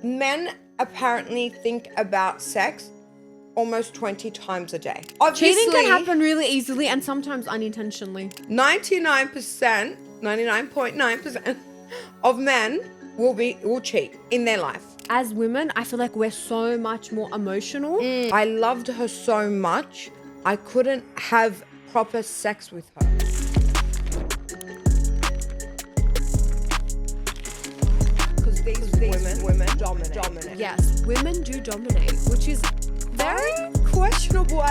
Men apparently think about sex almost 20 times a day. Obviously, Cheating can happen really easily and sometimes unintentionally. 99.9% of men will cheat in their life. As women, I feel like we're so much more emotional. I loved her so much, I couldn't have proper sex with her. Because these women dominate. Yes, women do dominate, which is very questionable.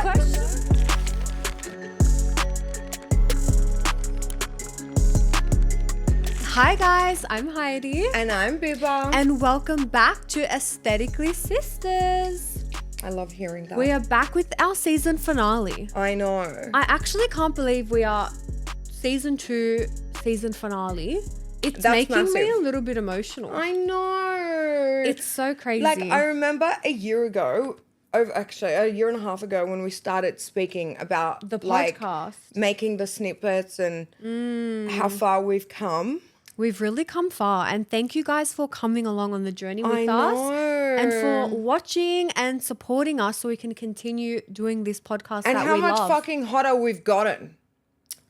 Hi guys, I'm Heidi. And I'm Biba. And welcome back to Aesthetically Sisters. I love hearing that. We are back with our season finale. I know. I actually can't believe we are season 2, season finale. It's That's making me massive. a little bit emotional. I know. It's so crazy. Like, I remember a year ago, a year and a half ago, when we started speaking about the podcast, making the snippets and how far we've come. We've really come far, and thank you guys for coming along on the journey with I us know. and for watching and supporting us so we can continue doing this podcast And that how we much love. fucking hotter we've gotten.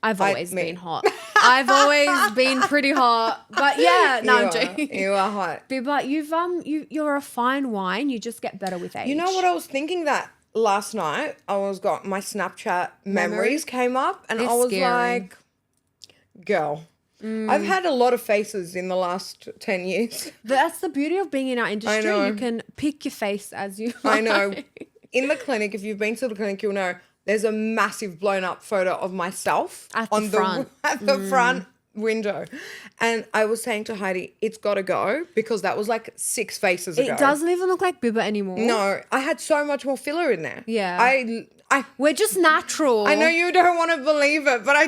I've always been hot. I've always been pretty hot. But yeah, no, I'm joking. You are hot. But you're a fine wine. You just get better with age. You know what I was thinking that last night? My Snapchat memories came up and They're I was scary. like, girl, I've had a lot of faces in the last 10 years. That's the beauty of being in our industry. know. You can pick your face as you I like. know. In the clinic, if you've been to the clinic, you'll know there's a massive blown up photo of myself At the front. at the front window. And I was saying to Heidi, it's got to go because that was like 6 faces ago. It doesn't even look like Biba anymore. No, I had so much more filler in there. Yeah. We're just natural. I know you don't want to believe it, but I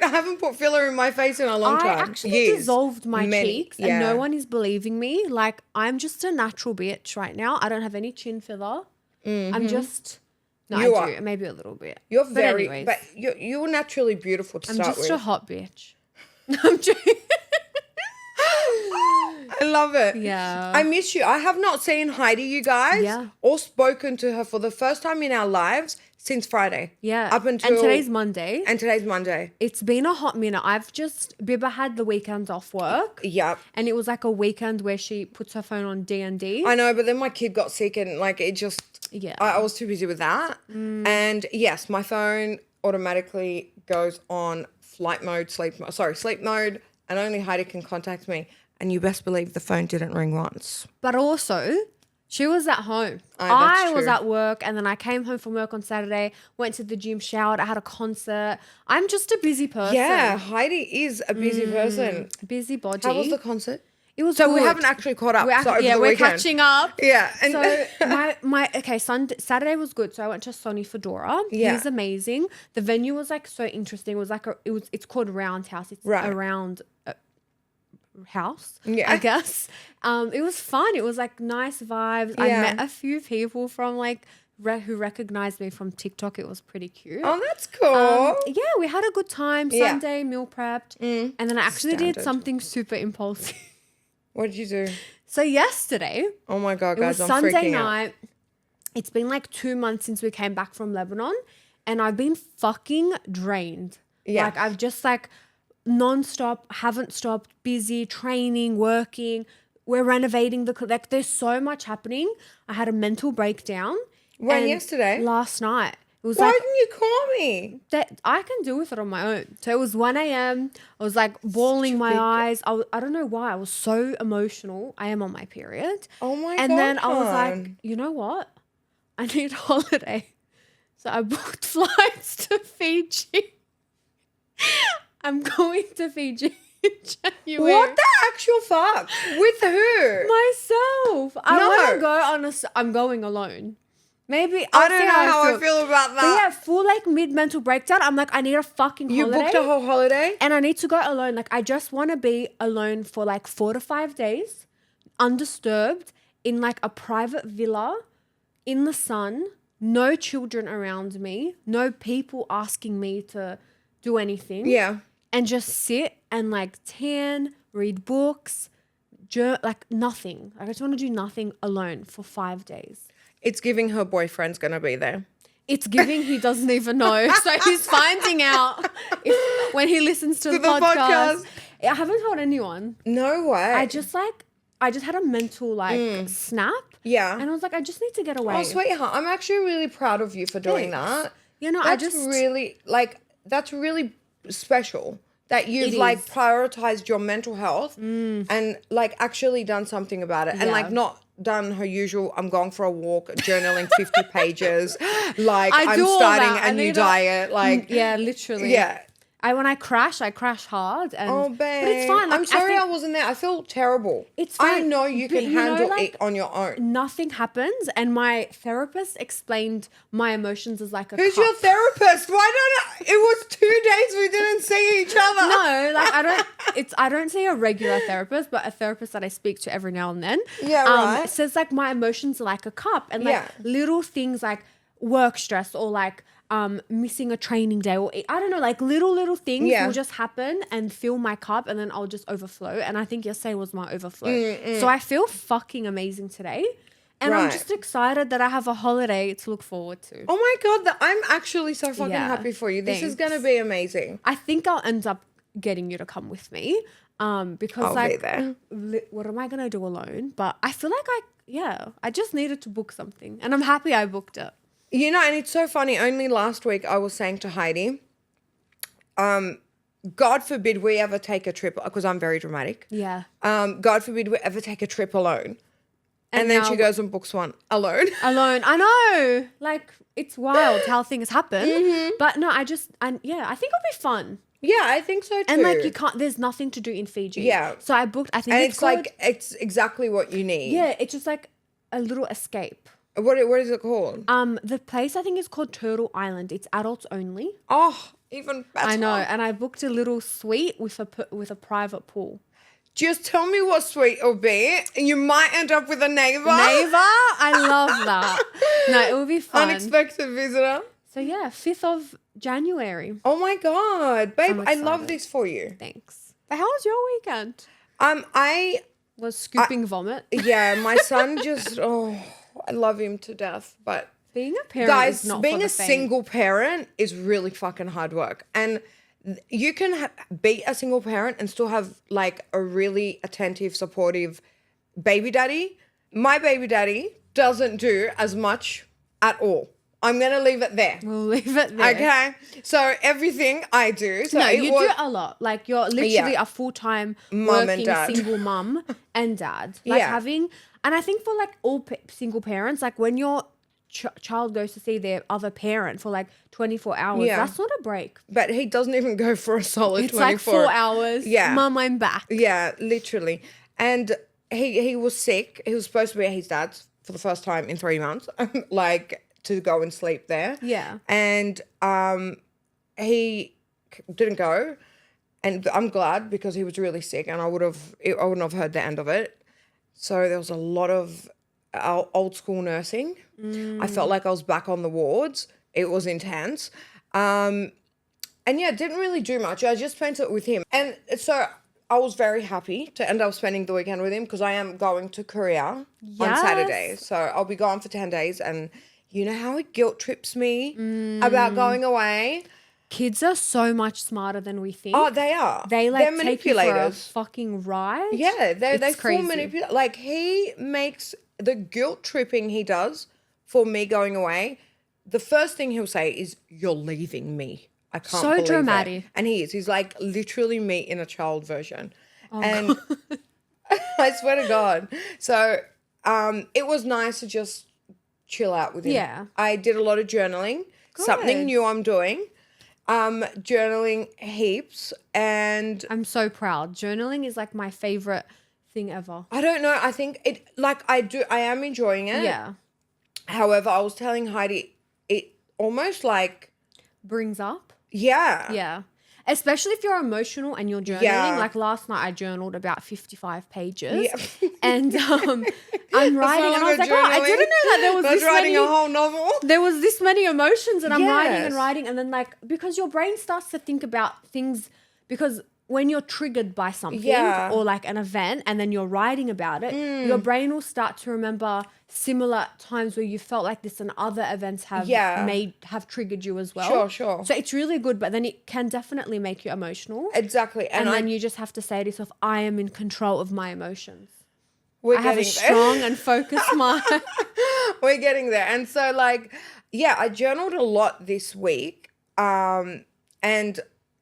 haven't put filler in my face in a long time. I actually Years. dissolved my cheeks and yeah. no one is believing me. Like, I'm just a natural bitch right now. I don't have any chin filler. I'm just... No, You I do. are. Maybe a little bit. You're But very... anyways, But you're naturally beautiful to I'm start just with. a hot bitch. I'm joking. I love it. Yeah. I miss you. I have not seen Heidi, you guys, Yeah. or spoken to her for the first time in our lives since Friday. Yeah. Up until... And today's Monday. And today's Monday. It's been a hot minute. Biba had the weekends off work. Yep. And it was like a weekend where she puts her phone on D&D. I know, but then my kid got sick and like it just... Yeah. I was too busy with that. And yes, my phone automatically goes on sleep mode, and only Heidi can contact me. And you best believe the phone didn't ring once. But also, she was at home. That's I was true. at work, and then I came home from work on Saturday, went to the gym, showered, I had a concert. I'm just a busy person. Yeah, Heidi is a busy person. Busy body. How was the concert? It was So good. we haven't actually caught up. over the we're weekend. catching up. Yeah. And So Saturday was good. So I went to Sonny Fedora. Yeah. He's amazing. The venue was like so interesting. It was like it's called Roundhouse. It's Right. a round house. Yeah. I guess. It was fun. It was like nice vibes. I Yeah. met a few people from like who recognized me from TikTok. It was pretty cute. Oh, that's cool. Yeah, we had a good time. Yeah. Sunday meal prepped, and then I actually did Standard. something super impulsive. What did you do? So yesterday, Oh my God, it guys, was I'm Sunday freaking out. night. It's been like 2 months since we came back from Lebanon, and I've been fucking drained. Yeah. Like I've just like non-stop, haven't stopped, busy, training, working. We're renovating like there's so much happening. I had a mental breakdown. When, and yesterday? Last night. It was Why like didn't you call me? that I can deal with it on my own. So it was 1 a.m. I was like bawling my eyes. I don't know why. I was so emotional. I am on my period. Oh my And God. then I was like, you know what? I need a holiday. So I booked flights to Fiji. I'm going to Fiji in January. what the actual fuck? With who? Myself. I No. want to go on I'm going alone. Maybe I I'll don't see know how I feel about But yeah, that. full like mid-mental breakdown. I'm like, I need a fucking You holiday. booked a whole holiday? And I need to go alone. Like, I just want to be alone for like 4 to 5 days, undisturbed, in like a private villa, in the sun, no children around me, no people asking me to do anything. Yeah. And just sit and like tan, read books, like nothing. Like I just want to do nothing alone for 5 days. It's giving her boyfriend's going to be there. It's giving he doesn't even know. So he's finding out when he listens to the podcast. I haven't told anyone. No way. I just had a mental snap. Yeah. And I was like, I just need to get away. Oh, sweetheart, I'm actually really proud of you for doing that. You know, that's really special that you've like prioritized your mental health and like actually done something about it and like not done her usual, I'm going for a walk, journaling 50 pages, like I'm starting a new diet. Like, yeah, literally. Yeah. When I crash hard. And, oh, babe. But it's fine. Like, I'm sorry I wasn't there. I feel terrible. It's fine. I know you can handle it on your own. Nothing happens. And my therapist explained my emotions as like a Who's cup. your therapist? Why don't It was 2 days we didn't see each other. No, like I don't see a regular therapist, but a therapist that I speak to every now and then. Yeah, right. Says like my emotions are like a cup and like little things like work stress or like missing a training day or I don't know, like little things will just happen and fill my cup and then I'll just overflow. And I think yesterday was my overflow. So I feel fucking amazing today. And I'm just excited that I have a holiday to look forward to. Oh my God, I'm actually so fucking happy for you. This is going to be amazing. I think I'll end up getting you to come with me because I'll be there. What am I going to do alone? But I feel like I just needed to book something and I'm happy I booked it. You know, and it's so funny. Only last week I was saying to Heidi, God forbid we ever take a trip, because I'm very dramatic. Yeah. God forbid we ever take a trip alone. And then she goes and books one alone. Alone. I know. Like, it's wild how things happen. But no, I think it'll be fun. Yeah, I think so too. And like there's nothing to do in Fiji. Yeah. So I booked, I think and it's called, like, it's exactly what you need. Yeah, it's just like a little escape. What is it called? The place I think is called Turtle Island. It's adults only. Oh, even better. I know, and I booked a little suite with a private pool. Just tell me what suite it'll be. You might end up with a neighbor. I love that. No, it will be fun. Unexpected visitor. So yeah, 5th of January. Oh my God, babe! I love this for you. Thanks. But how was your weekend? I was scooping vomit. Yeah, my son just I love him to death, but being a parent guys, is not being for the a faint. single parent is really fucking hard work. And you can be a single parent and still have like a really attentive, supportive baby daddy. My baby daddy doesn't do as much at all. I'm going to leave it there. We'll leave it there. Okay. So everything I do. So no, you do a lot. Like you're literally a full-time mum working and dad. single mum and dad. Like having, and I think for like all single parents, like when your child goes to see their other parent for like 24 hours, that's not a break. But he doesn't even go for a solid 24. It's like 4 hours. Yeah. Mum, I'm back. Yeah, literally. And he was sick. He was supposed to be at his dad's for the first time in 3 months. Like, to go and sleep there. Yeah. And he didn't go. And I'm glad because he was really sick and I wouldn't have heard the end of it. So there was a lot of old school nursing. I felt like I was back on the wards. It was intense. And yeah, didn't really do much. I just spent it with him. And so I was very happy to end up spending the weekend with him because I am going to Korea on Saturday. So I'll be gone for 10 days and you know how it guilt trips me about going away? Kids are so much smarter than we think. Oh, they are. They're manipulators. Take you for a fucking ride. Yeah, they crazy. full manipulate. Like he makes the guilt tripping he does for me going away. The first thing he'll say is, "You're leaving me." I can't believe dramatic. It. And he is. He's like literally me in a child version. And I swear to God. So it was nice to just chill out with him. Yeah. I did a lot of journaling. Good. Something new I'm doing. Journaling heaps and I'm so proud. Journaling is like my favorite thing ever. I don't know. I think it I am enjoying it. Yeah. However, I was telling Heidi, it almost like brings up. Yeah. Yeah. Especially if you're emotional and you're journaling. Yeah. Like last night I journaled about 55 pages. Yeah. And I'm writing and I was like, I didn't know that there was That's this writing many. a whole novel. There was this many emotions and I'm writing Yes. and writing and then like because your brain starts to think about things because when you're triggered by something or like an event and then you're writing about it, your brain will start to remember similar times where you felt like this and other events have triggered you as well. Sure. So it's really good, but then it can definitely make you emotional. Exactly. And then you just have to say to yourself, I am in control of my emotions. I have a strong and focused mind. We're getting there. And so like, yeah, I journaled a lot this week. And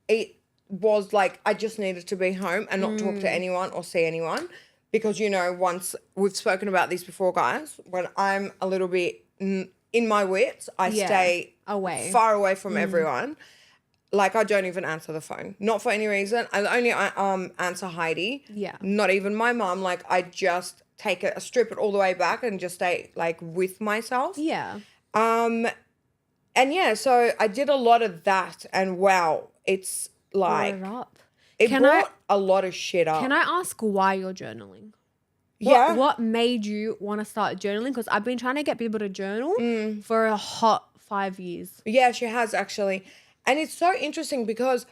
it was like I just needed to be home and not talk to anyone or see anyone because, you know, once we've spoken about this before, guys, when I'm a little bit in my wits, I stay far away from everyone. Like I don't even answer the phone, not for any reason. I only answer Heidi. Yeah. Not even my mom. Like I just take it, strip it all the way back and just stay like with myself. Yeah. And yeah, so I did a lot of that and wow, it's like it brought a lot of shit up. Can I ask why you're journaling? What made you want to start journaling? Because I've been trying to get people to journal for a hot 5 years. Yeah, she has actually. And it's so interesting because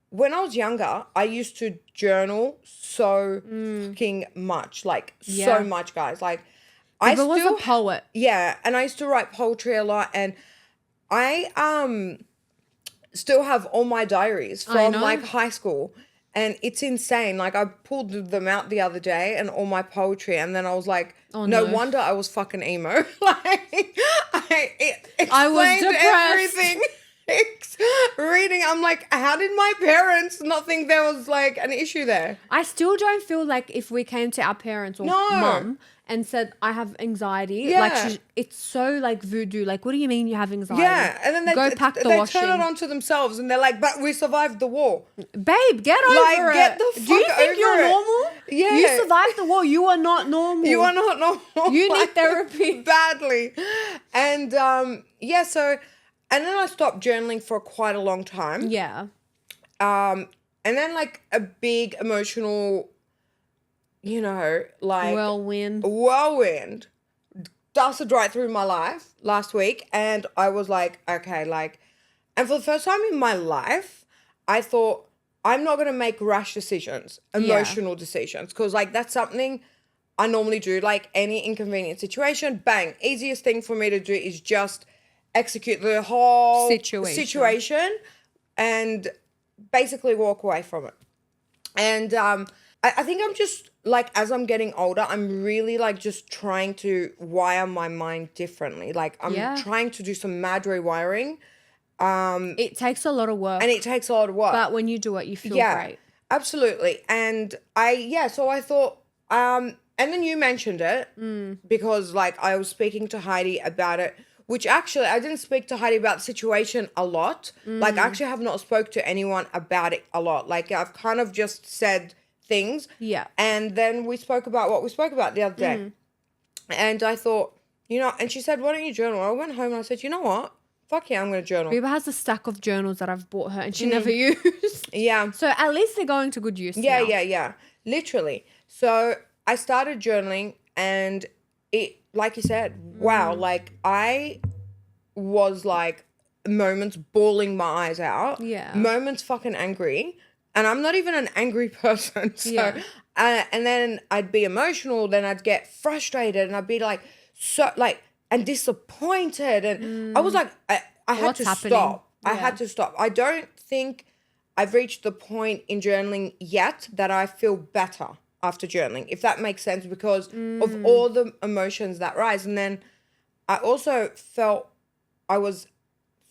when I was younger, I used to journal so fucking much, like so much, guys. Like I was a poet. Yeah, and I used to write poetry a lot and I still have all my diaries from like high school and it's insane. Like I pulled them out the other day and all my poetry and then I was like, no wonder I was fucking emo. Like I was depressed. Everything. Reading, I'm like, how did my parents not think there was like an issue there? I still don't feel like if we came to our parents or mum and said, I have anxiety, like it's so like voodoo. Like, what do you mean you have anxiety? Yeah, and then they turn it onto themselves and they're like, but we survived the war. Babe, get over it. Get the fuck do you think you're it. normal? Yeah. You survived the war. You are not normal. You are not normal. You need therapy. Badly. And yeah, so... And then I stopped journaling for quite a long time. Yeah. And then like a big emotional, you know, like... Whirlwind dusted right through my life last week. And I was like, okay, like... And for the first time in my life, I thought, I'm not going to make rash decisions, emotional decisions. Because like that's something I normally do. Like any inconvenient situation, bang. Easiest thing for me to do is just... execute the whole situation and basically walk away from it. And I think I'm just like, as I'm getting older, I'm really like just trying to wire my mind differently. Like I'm trying to do some mad rewiring. It takes a lot of work. And it takes a lot of work. But when you do it, you feel great. Absolutely. And so I thought, and then you mentioned it because like I was speaking to Heidi about it. Which actually, I didn't speak to Heidi about the situation a lot. Like, I actually have not spoke to anyone about it a lot. Like, I've kind of just said things. Yeah. And then we spoke about what we spoke about the other day. And I thought, you know, and she said, why don't you journal? I went home and I said, you know what? Fuck yeah, I'm going to journal. Biba has a stack of journals that I've bought her and she never used. Yeah. So at least they're going to good use now. Yeah. Literally. So I started journaling and it, like you said, wow, like I was like moments bawling my eyes out. Yeah. Moments fucking angry. And I'm not even an angry person. So, and then I'd be emotional, then I'd get frustrated and I'd be like, so like, and disappointed. And I was like, I had to stop. I had to stop. I don't think I've reached the point in journaling yet that I feel better after journaling, if that makes sense, because of all the emotions that rise. And then I also felt I was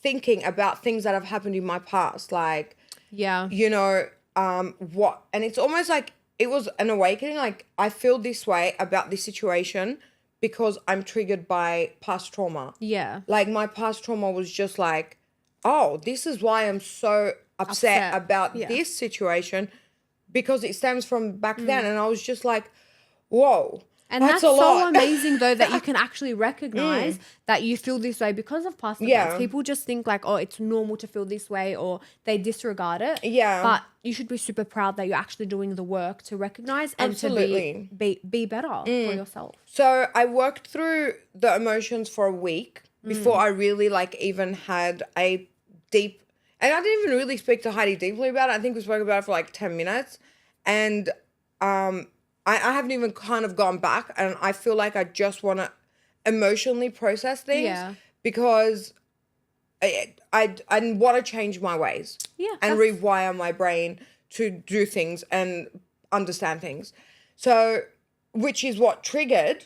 thinking about things that have happened in my past, like, you know, what, and it's almost like it was an awakening. Like I feel this way about this situation because I'm triggered by past trauma. Yeah. Like my past trauma was just like, oh, this is why I'm so upset. About this situation. Because it stems from back then. And I was just like, whoa. And that's so amazing, though, that you can actually recognize that you feel this way because of past events. People just think like, oh, it's normal to feel this way, or they disregard it. Yeah. But you should be super proud that you're actually doing the work to recognize and to be better for yourself. So I worked through the emotions for a week before I really like even had a deep and I didn't even really speak to Heidi deeply about it. I think we spoke about it for like 10 minutes. And I haven't even kind of gone back, and I feel like I just want to emotionally process things because I want to change my ways and rewire my brain to do things and understand things. So, which is what triggered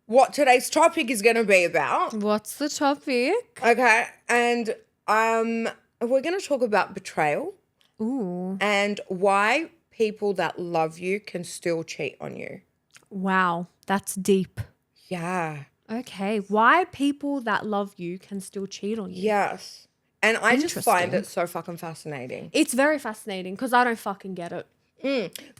what today's topic is going to be about. What's the topic? Okay, and we're going to talk about betrayal. Ooh. And why people that love you can still cheat on you. Wow, that's deep. Yeah. Okay, why people that love you can still cheat on you? Yes. And I just find it so fucking fascinating. It's very fascinating because I don't fucking get it.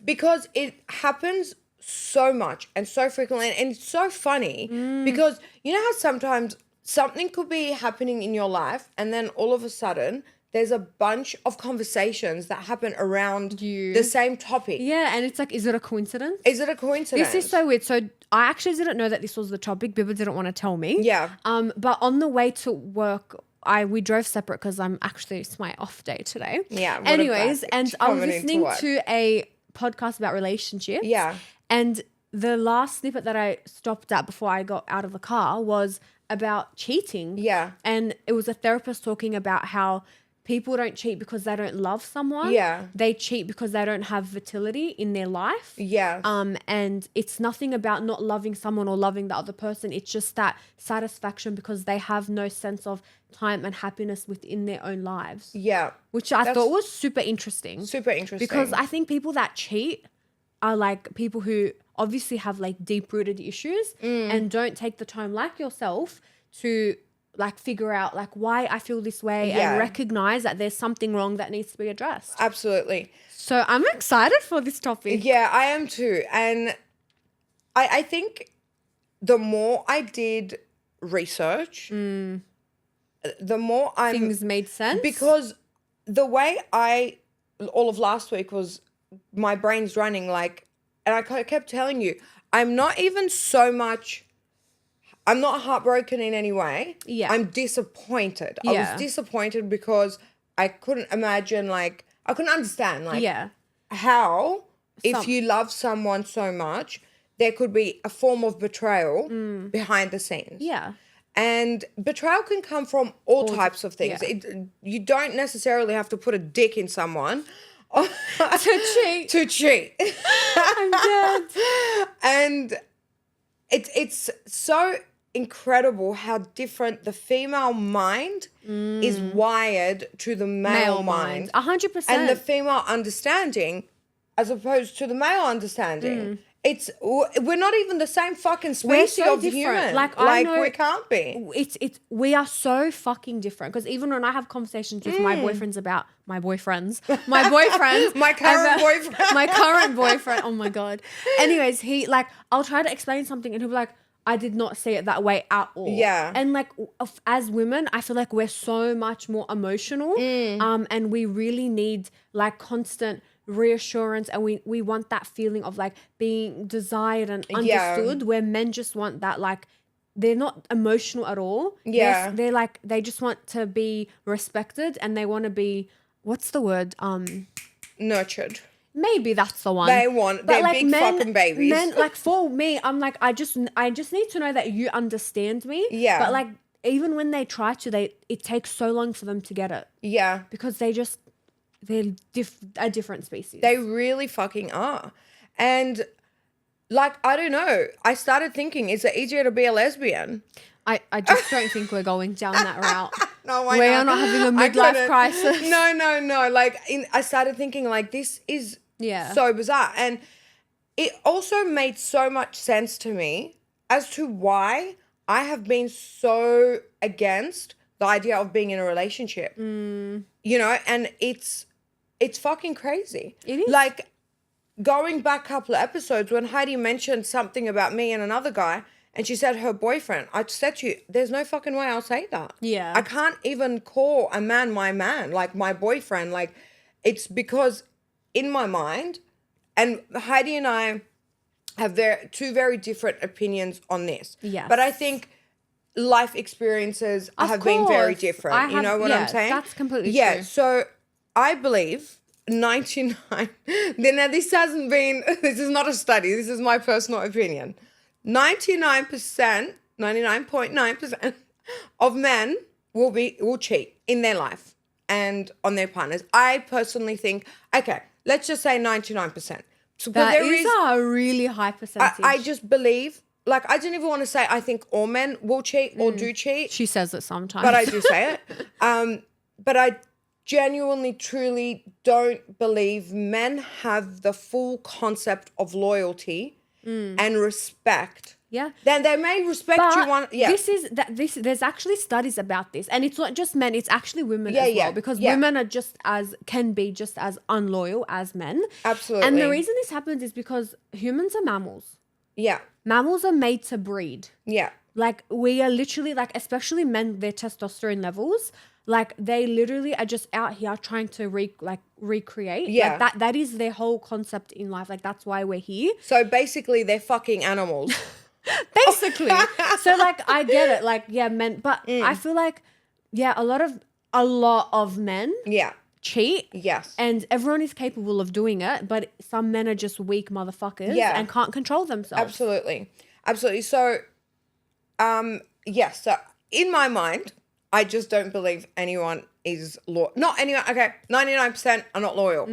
Because it happens so much and so frequently, and it's so funny because you know how sometimes something could be happening in your life and then all of a sudden there's a bunch of conversations that happen around the same topic. Yeah, and it's like, is it a coincidence? Is it a coincidence? This is so weird. So I actually didn't know that this was the topic. Biba didn't want to tell me. Yeah. But on the way to work, we drove separate because it's my off day today. Yeah. Anyways, and I was listening to a podcast about relationships. Yeah. And the last snippet that I stopped at before I got out of the car was about cheating. Yeah. And it was a therapist talking about how people don't cheat because they don't love someone. Yeah. They cheat because they don't have fertility in their life. Yeah. And it's nothing about not loving someone or loving the other person. It's just that satisfaction because they have no sense of time and happiness within their own lives. Yeah. Which I thought was super interesting. Super interesting. Because I think people that cheat are like people who obviously have like deep-rooted issues and don't take the time like yourself to like figure out like why I feel this way and recognize that there's something wrong that needs to be addressed. Absolutely. So I'm excited for this topic. Yeah, I am too. And I think the more I did research, the more things made sense. Because the way all of last week was my brain's running like, and I kept telling you, I'm not heartbroken in any way. Yeah. I'm disappointed. Yeah. I was disappointed because I couldn't imagine, like, I couldn't understand, like, how, if you love someone so much, there could be a form of betrayal behind the scenes. Yeah. And betrayal can come from all types of things. Yeah. You don't necessarily have to put a dick in someone to cheat. I'm dead. And it's so incredible how different the female mind is wired to the male mind. 100%. And the female understanding as opposed to the male understanding. We're not even the same fucking species of human. Like I know, we can't be. We are so fucking different. Because even when I have conversations with my boyfriends, my current boyfriend. Oh my god. Anyways, I'll try to explain something and he'll be like, I did not see it that way at all. Yeah. And like as women, I feel like we're so much more emotional. And we really need like constant reassurance, and we want that feeling of like being desired and understood, where men just want that, like they're not emotional at all. Yeah. They're like, they just want to be respected and they want to be, what's the word? Nurtured. Maybe that's the one. They're like big fucking babies. Men, like for me, I'm like, I just need to know that you understand me. Yeah. But like, even when they try to, it takes so long for them to get it. Yeah. Because they're a different species. They really fucking are. And like, I don't know. I started thinking, is it easier to be a lesbian? I just don't think we're going down that route. No, we are not having a midlife crisis. No. Like, I started thinking, like, this is so bizarre. And it also made so much sense to me as to why I have been so against the idea of being in a relationship. You know, and it's fucking crazy. It is. Like, going back a couple of episodes when Heidi mentioned something about me and another guy, and she said her boyfriend, I said to you, there's no fucking way I'll say that. Yeah. I can't even call a man my man, like my boyfriend. Like, it's because in my mind, and Heidi and I have two very different opinions on this. Yes. But I think life experiences have been very course. different. You know what I'm saying? That's completely Yeah. true. So I believe 99. Now this hasn't been. This is not a study. This is my personal opinion. 99%, 99.9% of men will cheat in their life and on their partners. I personally think, okay, let's just say 99%. So, That there is a really high percentage. I just believe, like, I don't even want to say I think all men will cheat or do cheat, She says it sometimes. but I do say it. But I genuinely, truly don't believe men have the full concept of loyalty and respect. Yeah. Then they may respect you one. Yeah. There's actually studies about this, and it's not just men, it's actually women as well, because yeah. women are can be just as unloyal as men. Absolutely. And the reason this happens is because humans are mammals. Yeah. Mammals are made to breed. Yeah. Like, we are literally, like, especially men, their testosterone levels, like, they literally are just out here trying to recreate. Yeah. Like, that is their whole concept in life. Like, that's why we're here. So basically, they're fucking animals. Basically. So, like, I get it. Like, yeah, men, but I feel like, yeah, a lot of men Yeah. cheat. Yes. And everyone is capable of doing it, but some men are just weak motherfuckers and can't control themselves. Absolutely. Absolutely. So, yes. So, in my mind, I just don't believe anyone is loyal. Not anyone. Okay. 99% are not loyal.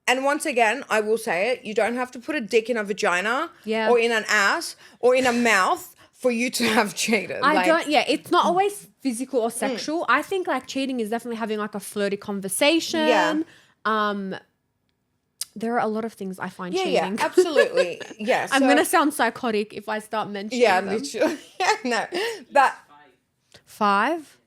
And once again, I will say it. You don't have to put a dick in a vagina or in an ass or in a mouth for you to have cheated. It's not always physical or sexual. I think, like, cheating is definitely having, like, a flirty conversation. Yeah. There are a lot of things I find cheating. Yeah, absolutely. Yeah. I'm going to sound psychotic if I start mentioning them. Literally. Yeah, no. But 5.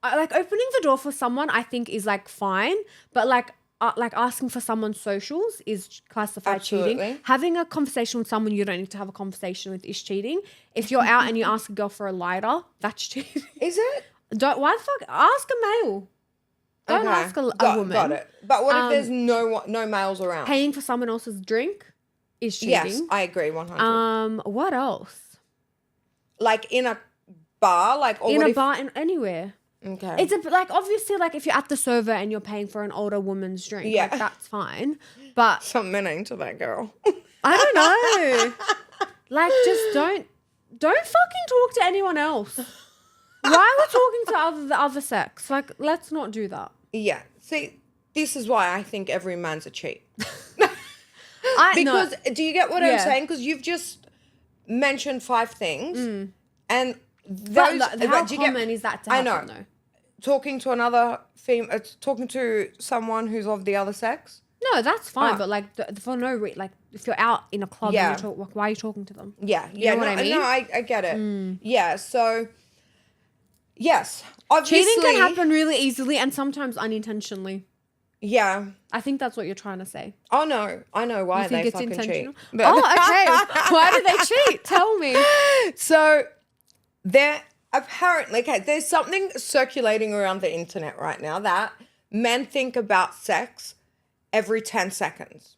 Like opening the door for someone, I think, is, like, fine, but like asking for someone's socials is classified cheating. Absolutely. Having a conversation with someone you don't need to have a conversation with is cheating. If you're out and you ask a girl for a lighter, that's cheating. Is it? Why the fuck? Ask a male. Don't ask a woman. Got it. But what if there's no males around? Paying for someone else's drink is cheating. Yes, I agree 100. What else? Like in a bar, bar in anywhere. Okay. It's obviously, like, if you're at the server and you're paying for an older woman's drink, like, that's fine. But some men ain't to that girl. I don't know. Like, just don't fucking talk to anyone else. Why are we talking to the other sex? Like, let's not do that. Yeah. See, this is why I think every man's a cheat. Do you get what I'm saying? Because you've just mentioned 5 things, and those. How common is that to happen? I know. Though? Talking to another female, talking to someone who's of the other sex. No, that's fine. But, like, for no reason, like, if you're out in a club and you talk, why are you talking to them? Yeah. You know what I mean? No, I get it. Yeah. So, yes, obviously, cheating can happen really easily and sometimes unintentionally. Yeah. I think that's what you're trying to say. Oh no, I know why they fucking cheat. But okay. Why do they cheat? Tell me. So, there's something circulating around the internet right now that men think about sex every 10 seconds.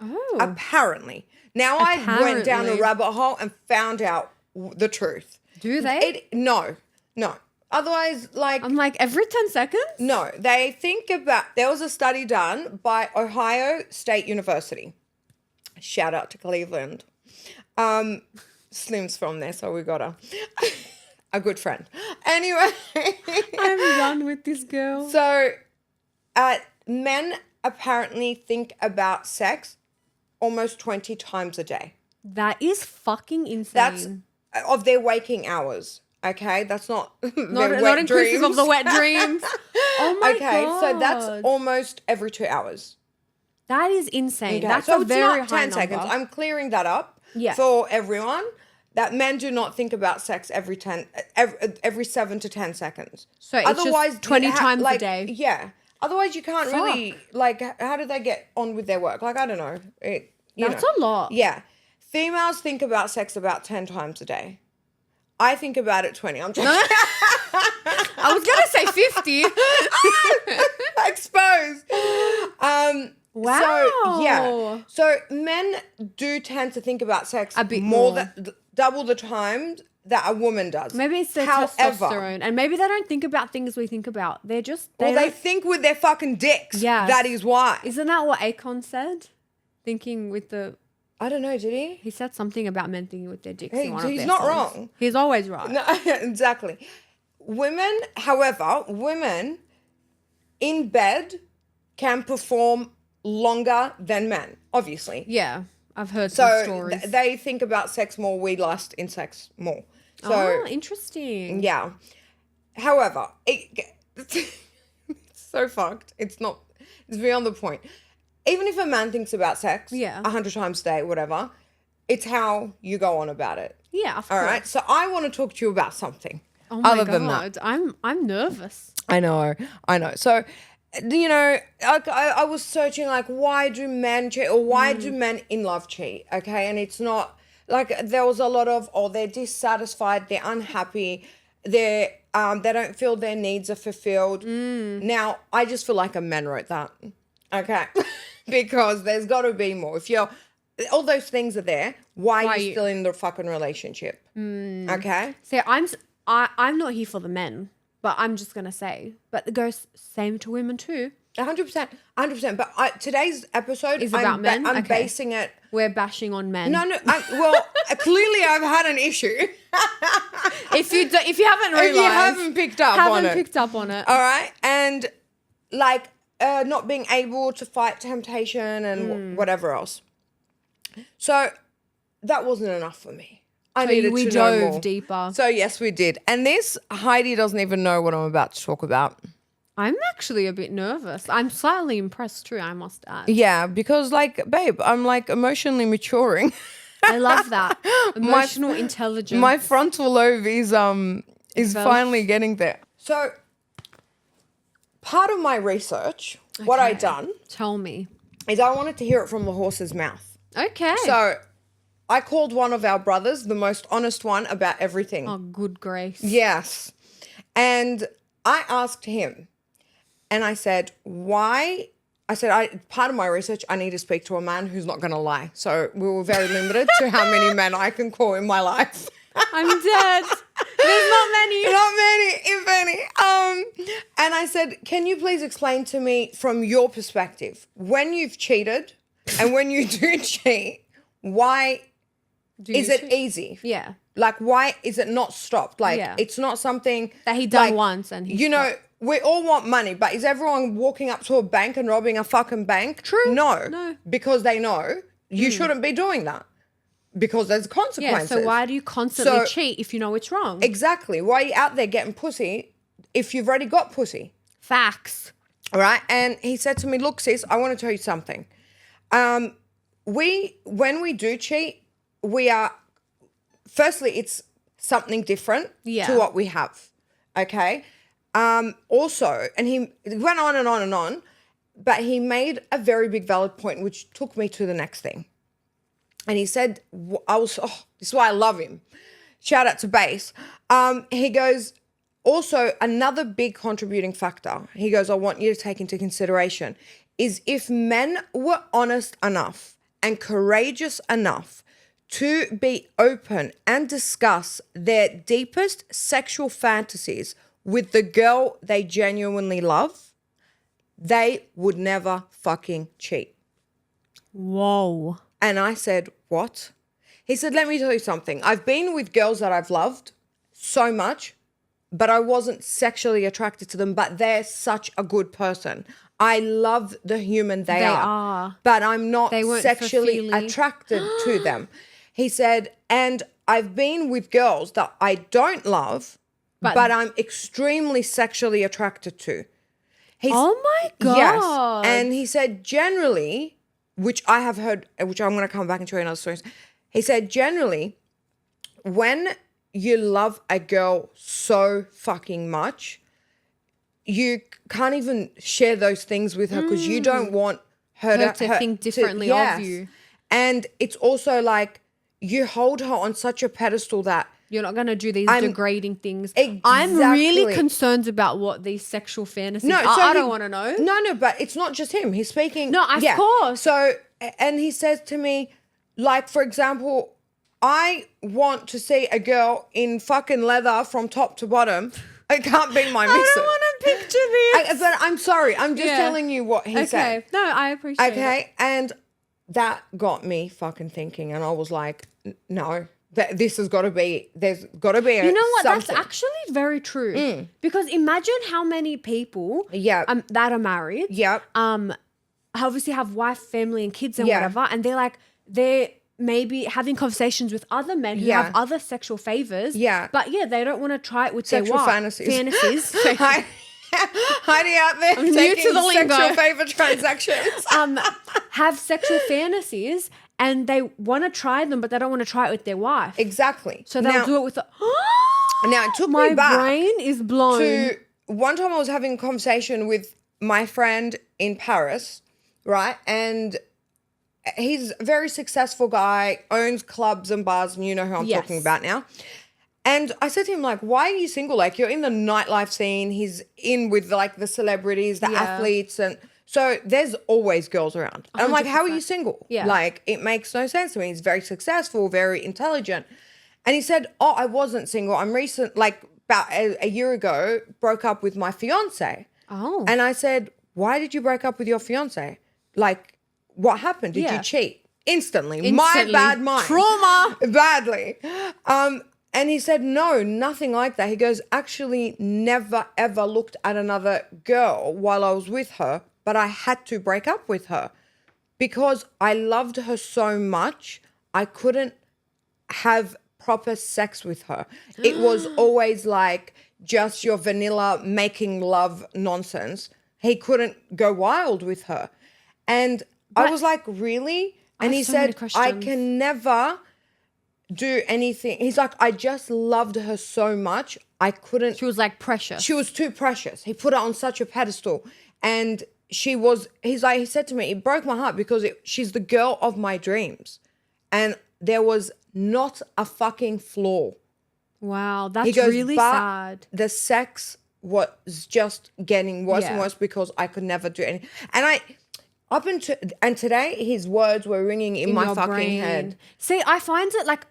Oh. Apparently. Now I went down a rabbit hole and found out the truth. Do they? No. Otherwise, like... I'm like, every 10 seconds? No. They think about... There was a study done by Ohio State University. Shout out to Cleveland. Slim's from there, so we got a good friend. Anyway. I'm done with this girl. So, men apparently think about sex almost 20 times a day. That is fucking insane. That's of their waking hours. Okay, that's not not inclusive of the wet dreams. Oh my god. Okay, so that's almost every 2 hours. That is insane. Okay. That's so a very it's not high 10 seconds. number. I'm clearing that up for everyone. That men do not think about sex every 7 to 10 seconds. So it's otherwise just 20 times a day. Yeah. Otherwise, you can't really, like, how do they get on with their work? Like, I don't know. That's a lot. Yeah. Females think about sex about 10 times a day. I think about it 20. I'm joking. I was going to say 50. Exposed. Wow. So men do tend to think about sex A bit more more. than double the time that a woman does. Maybe it's the However, testosterone. And maybe they don't think about things we think about. They're just... Well, they don't- think with their fucking dicks. Yes. That is why. Isn't that what Akon said? Thinking with the... I don't know, did he? He said something about men thinking with their dicks Hey, in one of he's their not songs. wrong. He's always right. No, exactly. Women, however, in bed can perform longer than men, obviously. Yeah. I've heard some So stories. they think about sex more. We lust in sex more. So Oh, interesting. yeah. However, it's so fucked. It's beyond the point. Even if a man thinks about sex, Yeah. 100 times a day, whatever, it's how you go on about it. Yeah, of All course. right. So I want to talk to you about something. Oh my other God. than that. I'm nervous. I know. So, I was searching like, why do men cheat or why do men in love cheat? Okay. And it's not like there was a lot of, they're dissatisfied, they're unhappy, they don't feel their needs are fulfilled. Now, I just feel like a man wrote that. Okay. Because there's got to be more. If all those things are there, why are you still in the fucking relationship? Okay. So I'm not here for the men, but I'm just gonna say, but it goes same to women too. 100%. But today's episode Is about men? I'm Okay. basing it. We're bashing on men. No. Clearly I've had an issue. If you haven't realized, If you haven't picked up on it. All right. And like not being able to fight temptation and whatever else. So that wasn't enough for me. I needed we to know dove more. deeper. So yes, we did. And this, Heidi doesn't even know what I'm about to talk about. I'm actually a bit nervous. I'm slightly impressed too, I must add. Yeah, because like, babe, I'm like emotionally maturing. I love that. Emotional intelligence. My frontal lobe is finally getting there. So part of my research, what I done Tell me. is I wanted to hear it from the horse's mouth. Okay. So I called one of our brothers, the most honest one, about everything. Oh, good grace. Yes. And I asked him, and I said, why? I said, part of my research, I need to speak to a man who's not going to lie. So we were very limited to how many men I can call in my life. I'm dead. There's not many. Not many, if any. And I said, can you please explain to me from your perspective, when you've cheated and when you do cheat, why is it easy? Yeah. Like, why is it not stopped? Like, Yeah. it's not something That he done like, once and he we all want money, but is everyone walking up to a bank and robbing a fucking bank? True. No. Because they know you shouldn't be doing that because there's Yeah, consequences. so why do you constantly So- cheat if you know it's wrong? Exactly. Why are you out there getting pussy if you've already got pussy? Facts. All right. And he said to me, look, sis, I want to tell you something. When we do cheat, firstly, it's something different to what we have. Okay. Also, and he went on and on and on, but he made a very big valid point, which took me to the next thing. And he said, this is why I love him. Shout out to Bass. He goes, also another big contributing factor, he goes, I want you to take into consideration is if men were honest enough and courageous enough to be open and discuss their deepest sexual fantasies with the girl they genuinely love, they would never fucking cheat. Whoa. And I said, what? He said, let me tell you something. I've been with girls that I've loved so much, but I wasn't sexually attracted to them, but they're such a good person. I love the human they are. But I'm not sexually attracted to them. He said, and I've been with girls that I don't love, but I'm extremely sexually attracted to. Oh my God. Yes. And he said, generally, which I have heard, which I'm going to come back and show you another story. He said, generally, when you love a girl so fucking much, you can't even share those things with her because you don't want her to think differently of you. And it's also like you hold her on such a pedestal that You're not going to do these degrading things. Exactly. I'm really concerned about what these sexual fantasies are. I don't want to know. No, but it's not just him. He's speaking. No, of course. So, and he says to me, like, for example, I want to see a girl in fucking leather from top to bottom. It can't be my missus. I don't want to picture this. But I'm sorry. I'm just telling you what he said. Okay. No, I appreciate it. Okay. And that got me fucking thinking. And I was like, no. This has got to be, there's got to be You know what? something. That's actually very true. Because imagine how many people that are married. Yep. Obviously have wife, family and kids and whatever. And they're maybe having conversations with other men who have other sexual favors. Yeah. But they don't want to try it with Sexual their wife. fantasies. Heidi out there I'm new taking to the lingo. sexual favor transactions. Have sexual fantasies. And they want to try them, but they don't want to try it with their wife. Exactly. So they'll do it with now it took my me back brain is blown. to one time I was having a conversation with my friend in Paris, right? And he's a very successful guy, owns clubs and bars, and you know who I'm talking about now. And I said to him, like, why are you single? Like, you're in the nightlife scene. He's in with, like, the celebrities, the athletes, and so there's always girls around. And I'm like, how are you single? Yeah. Like, it makes no sense to me. He's very successful, very intelligent. And he said, oh, I wasn't single. I'm about a year ago, broke up with my fiance. Oh. And I said, why did you break up with your fiance? Like, what happened? Did you cheat? Instantly. My bad mind. Trauma. Badly. And he said, no, nothing like that. He goes, actually never, ever looked at another girl while I was with her, but I had to break up with her because I loved her so much. I couldn't have proper sex with her. It was always like just your vanilla making love nonsense. He couldn't go wild with her. And I was like, really? And he said, I can never do anything. He's like, I just loved her so much. I couldn't. She was like precious. She was too precious. He put her on such a pedestal. And he said to me, it broke my heart because she's the girl of my dreams. And there was not a fucking flaw. Wow, that's really sad. The sex was just getting worse and worse because I could never do anything. And today his words were ringing in my fucking head. See, I find it like,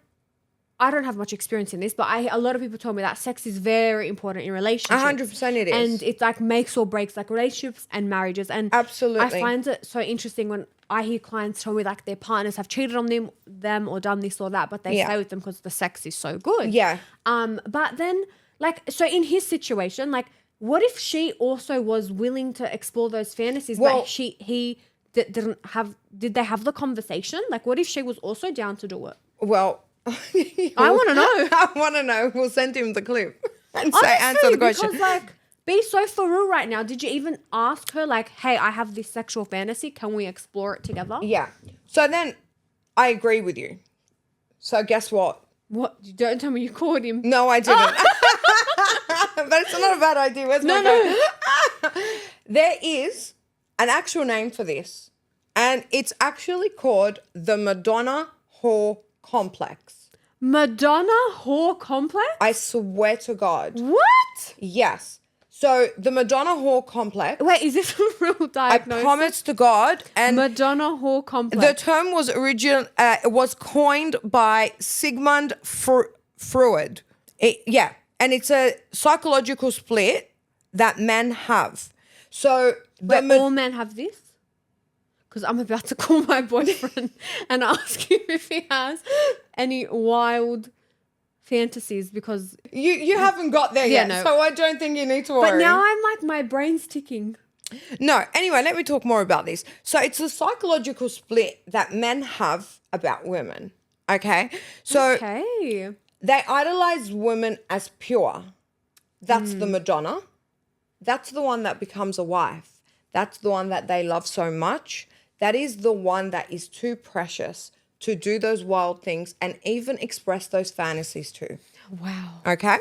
I don't have much experience in this, but a lot of people told me that sex is very important in relationships. 100% it is. And it like makes or breaks like relationships and marriages. And absolutely. I find it so interesting when I hear clients tell me like their partners have cheated on them or done this or that, but they stay with them because the sex is so good. Yeah. But then like, so in his situation, like what if she also was willing to explore those fantasies, but he did they have the conversation? Like what if she was also down to do it? Well, I want to know. I want to know. We'll send him the clip and answer the question. Because like, be so for real right now. Did you even ask her like, hey, I have this sexual fantasy. Can we explore it together? Yeah. So then I agree with you. So guess what? What? Don't tell me you called him. No, I didn't. But it's not a bad idea. Where's my phone? There is an actual name for this. And it's actually called the Madonna Whore Complex. Madonna Whore Complex? I swear to God. What? Yes. So the Madonna Whore Complex. Wait, is this a real diagnosis? I promise to God. And Madonna Whore Complex. the term was coined by Sigmund Freud. And it's a psychological split that men have. So all men have this? Because I'm about to call my boyfriend and ask him if he has any wild fantasies because... You haven't got there yet, so I don't think you need to worry. But now I'm like, my brain's ticking. No, anyway, let me talk more about this. So it's a psychological split that men have about women, okay? So they idolize women as pure. That's the Madonna. That's the one that becomes a wife. That's the one that they love so much. That is the one that is too precious to do those wild things and even express those fantasies to. Wow. Okay?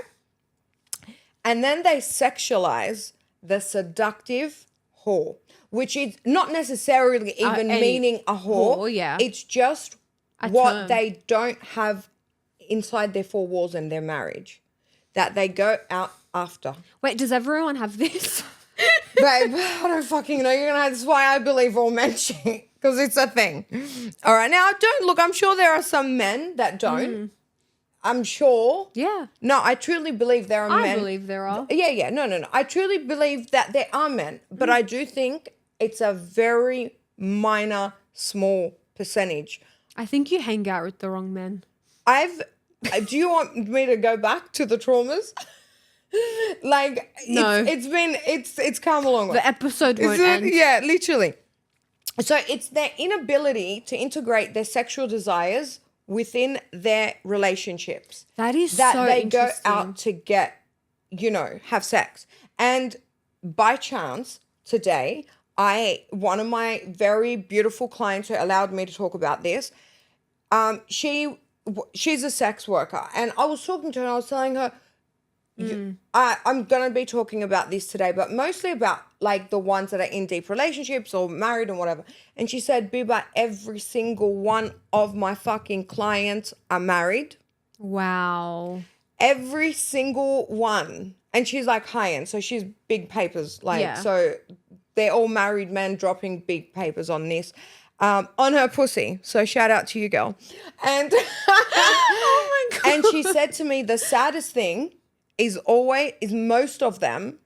And then they sexualize the seductive whore, which is not necessarily even meaning a whore. Yeah. It's just what they don't have inside their four walls in their marriage that they go out after. Wait, does everyone have this? Babe, I don't fucking know. That's why I believe all men cheat, because it's a thing. All right, now I'm sure there are some men that don't. I'm sure. Yeah. No, I truly believe there are men. I believe there are. Yeah. No. I truly believe that there are men, but I do think it's a very minor, small percentage. I think you hang out with the wrong men. Do you want me to go back to the traumas? Like, no. It's come a long way. The episode won't end. Yeah, literally. So it's their inability to integrate their sexual desires within their relationships. That is that so they go interesting. out to get, have sex. And by chance, today, one of my very beautiful clients who allowed me to talk about this, she's a sex worker. And I was talking to her and I was telling her, I'm going to be talking about this today, but mostly about like the ones that are in deep relationships or married and whatever. And she said, Biba, every single one of my fucking clients are married. Wow. Every single one. And she's like high-end, so she's big papers. So they're all married men dropping big papers on this. On her pussy. So shout out to you, girl. And Oh my God. And she said to me, the saddest thing is most of them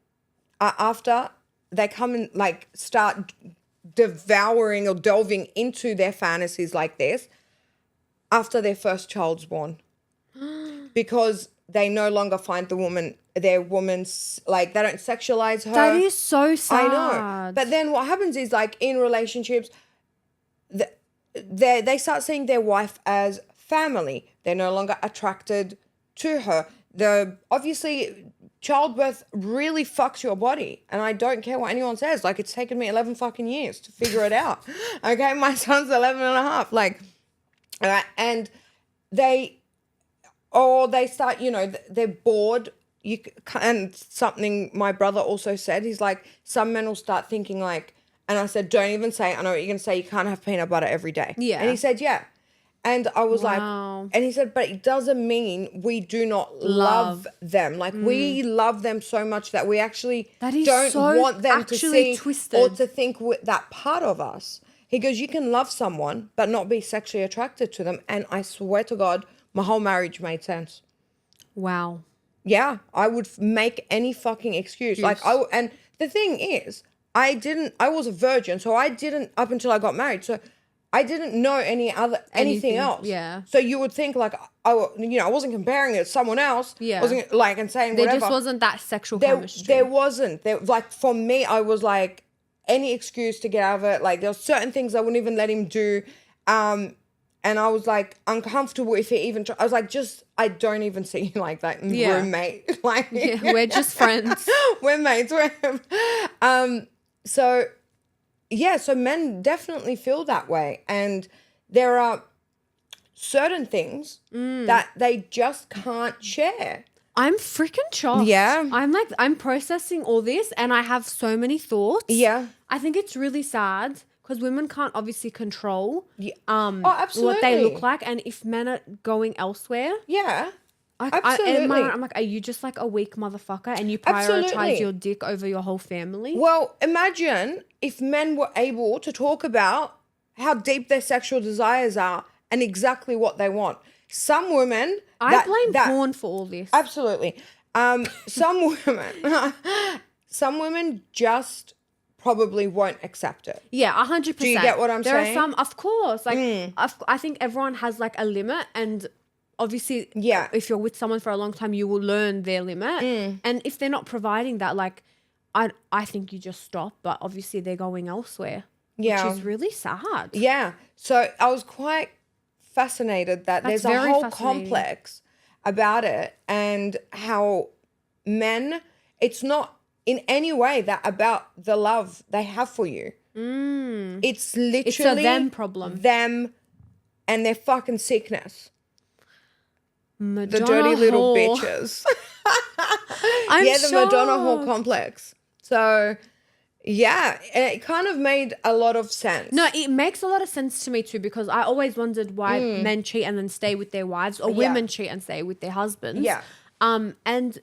are after they come and like start devouring or delving into their fantasies like this after their first child's born. Because they no longer find their woman's, like, they don't sexualize her. That is so sad. I know. But then what happens is, like, in relationships, they start seeing their wife as family. They're no longer attracted to her. Obviously, childbirth really fucks your body. And I don't care what anyone says. Like, it's taken me 11 fucking years to figure it out. Okay, my son's 11 and a half. Like, and they start, they're bored. And something my brother also said, he's like, some men will start thinking like, and I said, don't even say, I know what you're going to say, you can't have peanut butter every day. Yeah. And he said, yeah. And I was like, Wow. and he said, but it doesn't mean we do not love them. Like, we love them so much that we actually don't want them to see twisted. or to think that part of us. He goes, you can love someone but not be sexually attracted to them. And I swear to God, my whole marriage made sense. Wow. Yeah, I would make any fucking excuse. Yes. And the thing is, I was a virgin, so I didn't, up until I got married, so I didn't know anything else. Yeah. So you would think like, I wasn't comparing it to someone else. Yeah. I wasn't like, and saying There whatever. just wasn't that sexual chemistry. There wasn't. Like, for me, I was like, any excuse to get out of it. Like, there were certain things I wouldn't even let him do. And I was like uncomfortable if he even I was like, I don't even see you like that roommate. Like, yeah, we're just friends. We're mates. So men definitely feel that way. And there are certain things that they just can't share. I'm freaking shocked. Yeah. I'm processing all this and I have so many thoughts. Yeah. I think it's really sad because women can't obviously control absolutely. what they look like. And if men are going elsewhere, Yeah. absolutely. I'm like, are you just like a weak motherfucker and you prioritize Absolutely. your dick over your whole family? Well, imagine if men were able to talk about how deep their sexual desires are and exactly what they want. Some women... I blame porn for all this. Absolutely. Some women just probably won't accept it. Yeah, 100%. Do you get what I'm saying? There are some, of course. Like, I think everyone has like a limit, and obviously, if you're with someone for a long time, you will learn their limit. And if they're not providing that, like, I think you just stop. But obviously, they're going elsewhere, which is really sad. Yeah. So I was quite fascinated that there's a whole complex about it, and how men, it's not in any way that about the love they have for you. It's literally It's a them problem. Them and their fucking sickness. Madonna The dirty little whore. bitches. I'm the Madonna shocked. whore complex. So Yeah, it kind of made a lot of sense. No, it makes a lot of sense to me too, because I always wondered why men cheat and then stay with their wives, or women cheat and stay with their husbands. Yeah. And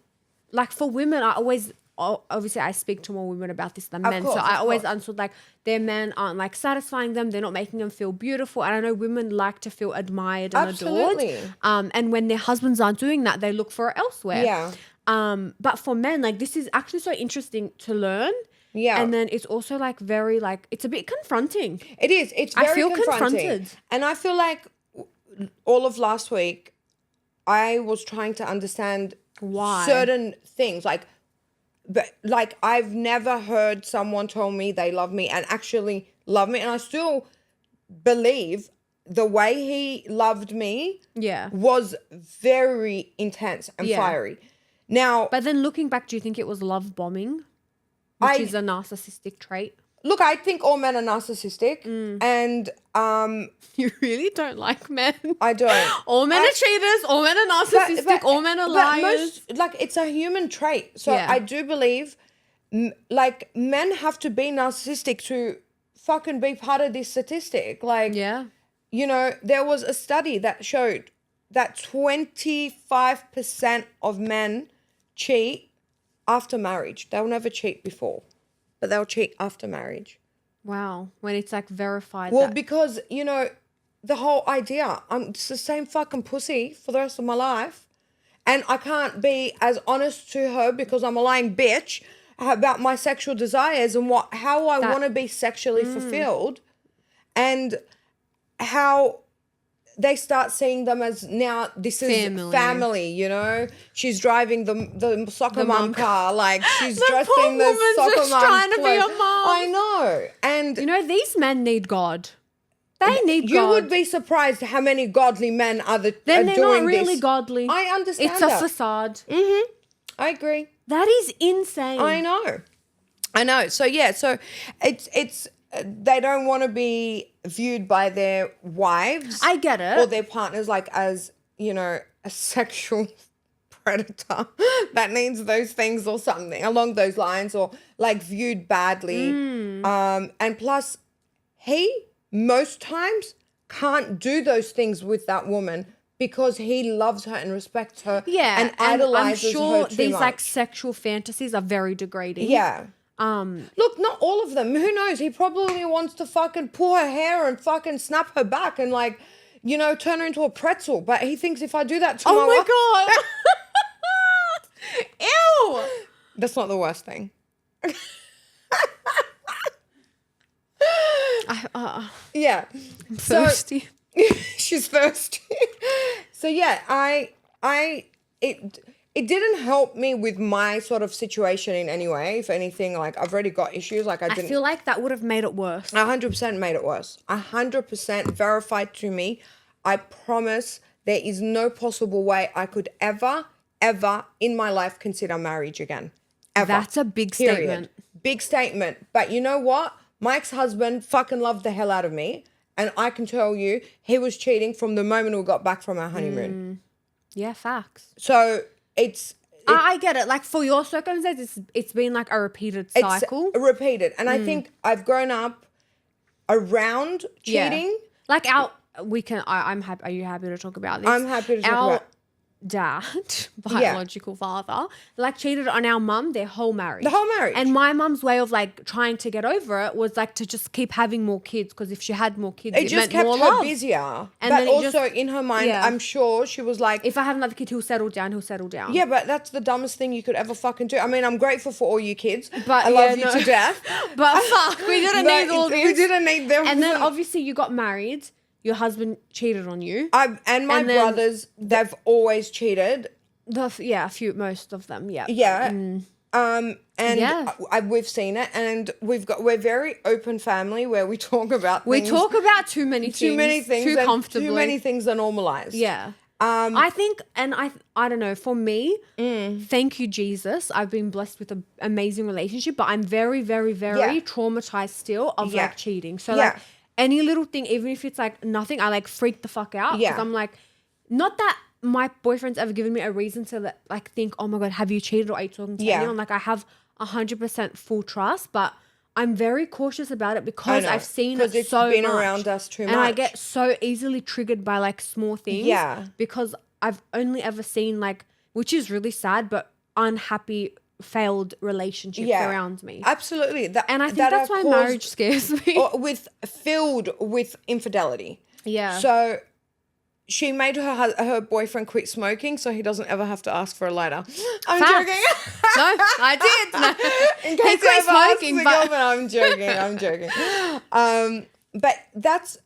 like for women, obviously I speak to more women about this than men. course, So I of always course. understood like their men aren't like satisfying them. They're not making them feel beautiful. And I know women like to feel admired and Absolutely. adored. And when their husbands aren't doing that, they look for it elsewhere. Yeah. But for men, like this is actually so interesting to learn. Yeah. And then it's also like very like, it's a bit confronting. It is. It's very I feel confronting. confronted. And I feel like all of last week, I was trying to understand Why? certain things. But I've never heard someone tell me they love me and actually love me. And I still believe the way he loved me was very intense and fiery. Now, But then looking back, do you think it was love bombing? Which is a narcissistic trait. look, I think all men are narcissistic, and You really don't like men. I don't. All men are cheaters. All men are narcissistic. all men are liars. It's a human trait. So Yeah. I do believe, men have to be narcissistic to fucking be part of this statistic. Yeah. You know, there was a study that showed that 25% of men cheat after marriage. They'll never cheat before, but they'll cheat after marriage. Wow. When it's like verified. Well, that- because, you know, the whole idea, I'm just the same fucking pussy for the rest of my life. And I can't be as honest to her because I'm a lying bitch about my sexual desires and how I want to be sexually fulfilled. And how they start seeing them as now this is family, you know. She's driving the soccer mom car, like she's dressed poor in the woman's soccer just mom trying to be clothes. a mom. I know. And you know, these men need God. They need you God. would be surprised how many godly men are Then are they're doing not really this. godly. I understand It's that. a facade. I agree. That is insane. I know. So yeah, so it's they don't want to be viewed by their wives. I get it. Or their partners like as, you know, a sexual predator that needs those things or something along those lines, or like viewed badly. And plus he most times can't do those things with that woman because he loves her and respects her. Yeah, and idolizes I'm sure her too these much. like sexual fantasies are very degrading. Yeah. Look, not all of them. Who knows? He probably wants to fucking pull her hair and fucking snap her back and like, you know, turn her into a pretzel. But he thinks if I do that to Oh my my god. Ew. that's not the worst thing. Yeah. Thirsty. She's thirsty. So yeah, it didn't help me with my sort of situation in any way. If anything, like I've already got issues. Like I feel like that would have made it worse. 100% made it worse. 100% verified to me. I promise there is no possible way I could ever in my life consider marriage again. Ever. That's a big Period. statement. Big statement. But you know what? My ex-husband fucking loved the hell out of me. And I can tell you, he was cheating from the moment we got back from our honeymoon. Yeah, facts. So I get it. Like for your circumstances, it's been like a repeated cycle. It's repeated. And I think I've grown up around cheating. Like I'm happy. Are you happy to talk about this? I'm happy to talk Our about dad, biological father, like cheated on our mum their whole marriage. The whole marriage. And my mum's way of like trying to get over it was like to just keep having more kids, because if she had more kids, it just meant kept more her love. busier. And but then it also just- in her mind, Yeah. I'm sure she was like, If I have another kid, he'll settle down. yeah, but that's the dumbest thing you could ever fucking do. I mean, I'm grateful for all you kids. But I love you to death. But fuck, we didn't But need all you this. didn't need them. And then obviously you got married. Your husband cheated on you. And my and then brothers, they've always cheated. Most of them, yeah. Yeah. And Yeah. we've seen it, and we're very open family where we talk about We things, talk about too many things. too many things, Too and comfortably. too many things are normalized. Yeah. I think, and I don't know, for me, thank you, Jesus. I've been blessed with an amazing relationship, but I'm very, very, very Yeah. traumatized still of Yeah. like cheating. So Yeah. like any little thing, even if it's like nothing, I like freak the fuck out. Yeah. Because I'm like, not that my boyfriend's ever given me a reason to like think, oh my God, have you cheated or are you talking to Yeah. anyone? Like I have 100% full trust, but I'm very cautious about it because know, I've seen 'cause it it's so been much. around us too And I much. get so easily triggered by like small things. Yeah. Because I've only ever seen like, which is really sad, but unhappy failed relationships around me. Absolutely. And I think that's why marriage scares me. Filled with infidelity. Yeah. So she made her boyfriend quit smoking so he doesn't ever have to ask for a lighter. I'm joking. No, I did. No. In case He quit smoking, but I'm joking. But that's,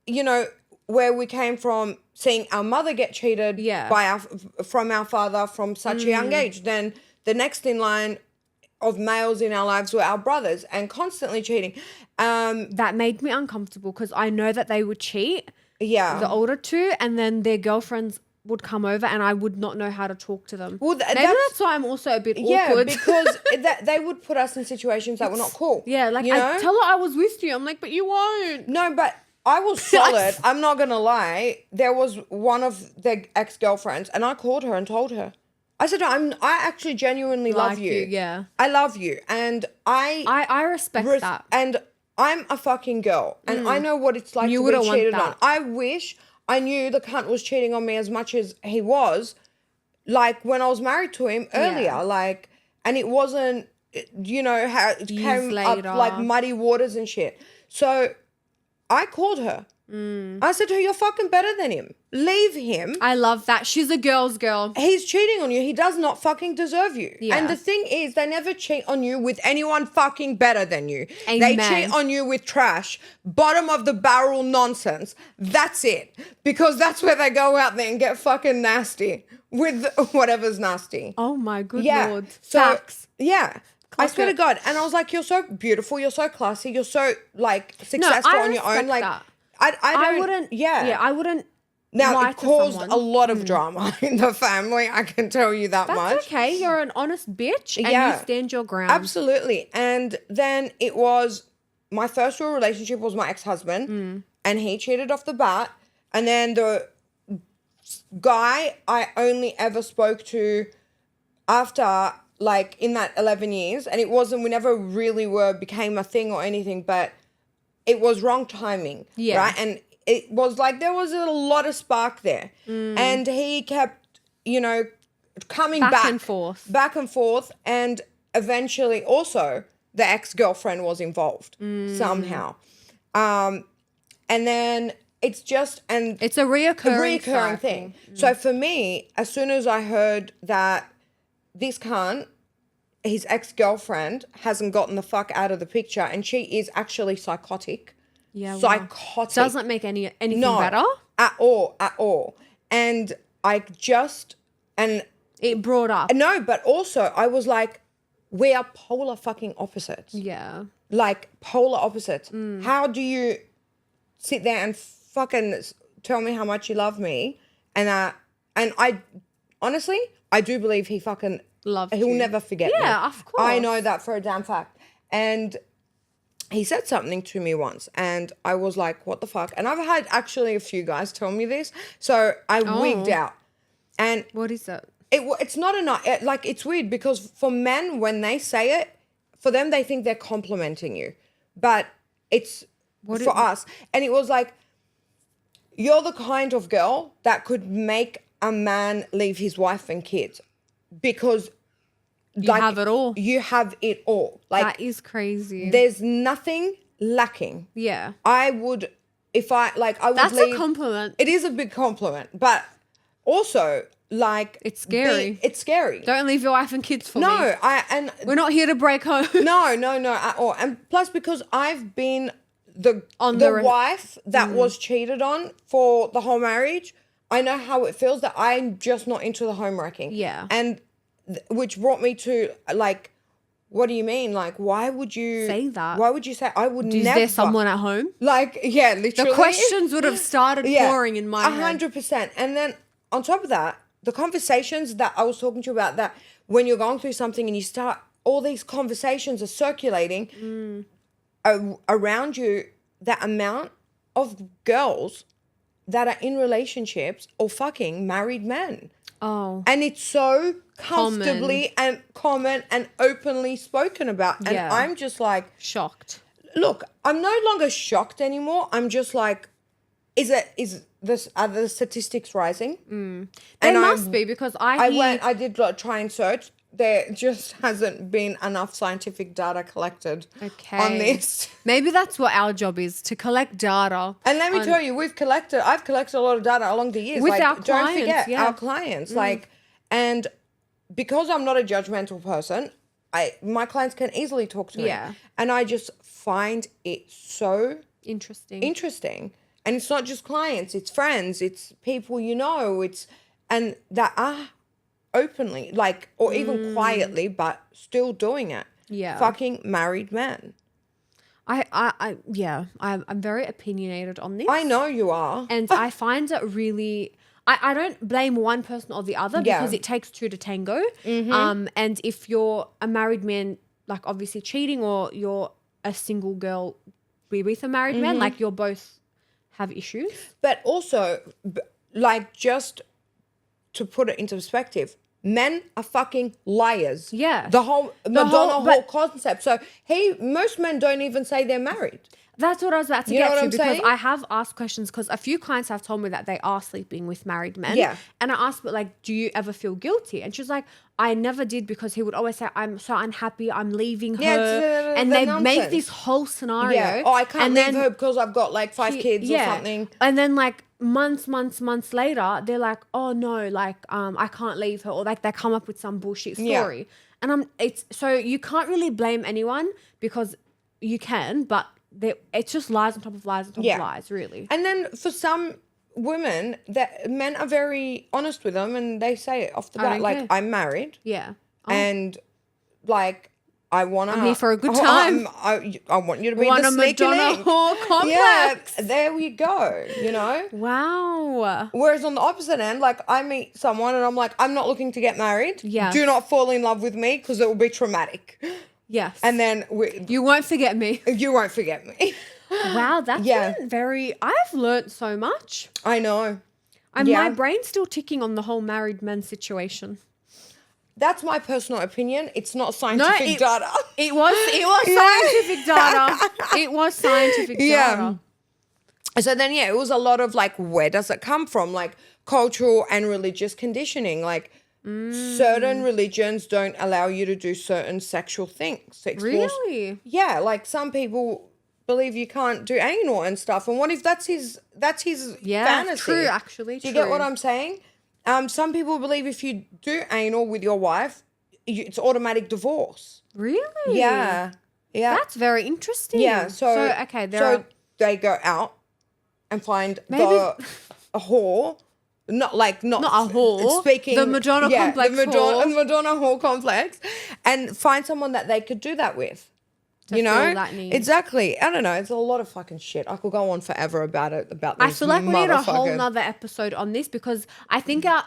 you know, where we came from, seeing our mother get cheated from our father from such a young age. Then the next in line of males in our lives were our brothers, and constantly cheating. That made me uncomfortable because I know that they would cheat. Yeah. The older two, and then their girlfriends would come over and I would not know how to talk to them. Well, maybe that's why I'm also a bit awkward. because they would put us in situations that were not cool. Yeah, like you know? I tell her I was with you. I'm like, but you won't. No, but I was solid. I'm not going to lie. There was one of their ex-girlfriends and I called her and told her. I said, I actually genuinely love you. Yeah. I love you. And I respect that. And I'm a fucking girl. And I know what it's like to be cheated on. I wish I knew the cunt was cheating on me as much as he was, like when I was married to him earlier. Yeah. Like, and it wasn't, you know, how it came later. up like muddy waters and shit. So I called her. I said to her, you're fucking better than him. Leave him. I love that. She's a girl's girl. He's cheating on you. He does not fucking deserve you. Yeah. And the thing is, they never cheat on you with anyone fucking better than you. Amen. They cheat on you with trash, bottom of the barrel nonsense. That's it. Because that's where they go out there and get fucking nasty with whatever's nasty. Oh my good Lord. So, Facts. yeah. I swear to God. And I was like, you're so beautiful. You're so classy. You're so like successful on your own. Like, that. I wouldn't. Yeah. Yeah, I wouldn't. Now, lie it to caused someone. a lot of drama in the family. I can tell you that much. That's okay. You're an honest bitch and Yeah. you stand your ground. Absolutely. And then it was, my first real relationship was my ex-husband and he cheated off the bat. And then the guy I only ever spoke to after, like, in that 11 years, and it wasn't, we never really became a thing or anything, but it was wrong timing. Yeah. Right? And it was like, there was a lot of spark there. And he kept, you know, coming back and forth. Back and forth. And eventually also the ex-girlfriend was involved somehow. And then it's just, and It's a reoccurring cycle. thing. So for me, as soon as I heard that this cunt, his ex-girlfriend, hasn't gotten the fuck out of the picture and she is actually psychotic. Yeah, wow. Psychotic. Doesn't make anything No, better. at all. And I just, and It brought up. no, but also I was like, we are polar fucking opposites. Yeah. Like polar opposites. How do you sit there and fucking tell me how much you love me? And I honestly, I do believe he fucking he'll never forget me. Yeah, of course. I know that for a damn fact. And he said something to me once and I was like, what the fuck? And I've had actually a few guys tell me this. So I wigged out. And What is it? it's not like, it's weird because for men, when they say it, for them, they think they're complimenting you. But it's for us. And it was like, you're the kind of girl that could make a man leave his wife and kids because You have it all. You have it all. Like, That is crazy. there's nothing lacking. Yeah. I would, I would That's leave. a compliment. It is a big compliment, but also like It's scary. It's scary. Don't leave your wife and kids for me. No, We're not here to break home. no at all. And plus, because I've been the wife that was cheated on for the whole marriage, I know how it feels that I'm just not into the home wrecking. Yeah. And which brought me to like, what do you mean? Like, why would you Say that? Why would you say I would Is never? there someone at home? Like, yeah, literally. The questions would have started pouring in my head. 100%. And then on top of that, the conversations that I was talking to you about, that when you're going through something and you start, all these conversations are circulating around you, the amount of girls that are in relationships or fucking married men. Oh. And it's so comfortably and common and openly spoken about. And Yeah. I'm just like, Shocked. look, I'm no longer shocked anymore. I'm just like, are the statistics rising? They And must be, because I did like, try and search. There just hasn't been enough scientific data collected on this. Maybe that's what our job is, to collect data. And let me tell you, I've collected a lot of data along the years. With like, our don't clients, forget yeah. our clients. Like, and because I'm not a judgmental person, my clients can easily talk to me. Yeah. And I just find it so Interesting. And it's not just clients, it's friends, it's people you know, and that are openly, like, or even quietly, but still doing it. Yeah. Fucking married men. I'm very opinionated on this. I know you are. And I find it really, I don't blame one person or the other, Yeah. because it takes two to tango. And if you're a married man, like obviously cheating, or you're a single girl with a married man, like you're both have issues. But also, like, just to put it into perspective, men are fucking liars. Yeah. The whole Madonna whole- whole concept. So most men don't even say they're married. That's what I was about to You know get what to, I'm because saying? I have asked questions, because a few clients have told me that they are sleeping with married men. Yeah. And I asked, but like, do you ever feel guilty? And she's like, I never did, because he would always say, I'm so unhappy, I'm leaving her. Yeah, it's and the they nonsense. make this whole scenario. Yeah. Oh, I can't and leave then her because I've got like 5 kids or something. And then like months later, they're like, oh no, like I can't leave her, or like they come up with some bullshit story. Yeah. And so you can't really blame anyone, because you can, but it's just lies on top of lies on top of lies, really. And then for some women, that men are very honest with them, and they say it off the bat, don't like, care. I'm married, Yeah. and like, I wanna. I'm here for a good time. I want you to be Want the a sneaky Madonna link. whore complex. Yeah, there we go. You know. Wow. Whereas on the opposite end, like, I meet someone and I'm like, I'm not looking to get married. Yes. Do not fall in love with me, because it will be traumatic. Yes. And then you won't forget me. you won't forget me. Wow, that's been I've learnt so much. I know. And my brain's still ticking on the whole married men situation. That's my personal opinion. It's not scientific data. It was scientific data. It was scientific data. So then, it was a lot of like, where does it come from? Like, cultural and religious conditioning. Like, certain religions don't allow you to do certain sexual things. To explore. Really? Yeah, like some people believe you can't do anal and stuff. And what if that's his fantasy? True, actually. Do you get what I'm saying? Some people believe if you do anal with your wife, it's automatic divorce. Really? Yeah. Yeah. That's very interesting. Yeah. So okay, they go out and find Maybe- a whore. Not a whore. The Madonna complex the whore. Madonna whore complex, and find someone that they could do that with. You know, fill that need. exactly. I don't know. It's a lot of fucking shit. I could go on forever about it. About I these feel like we need a whole motherfuckers. nother episode on this, because I think our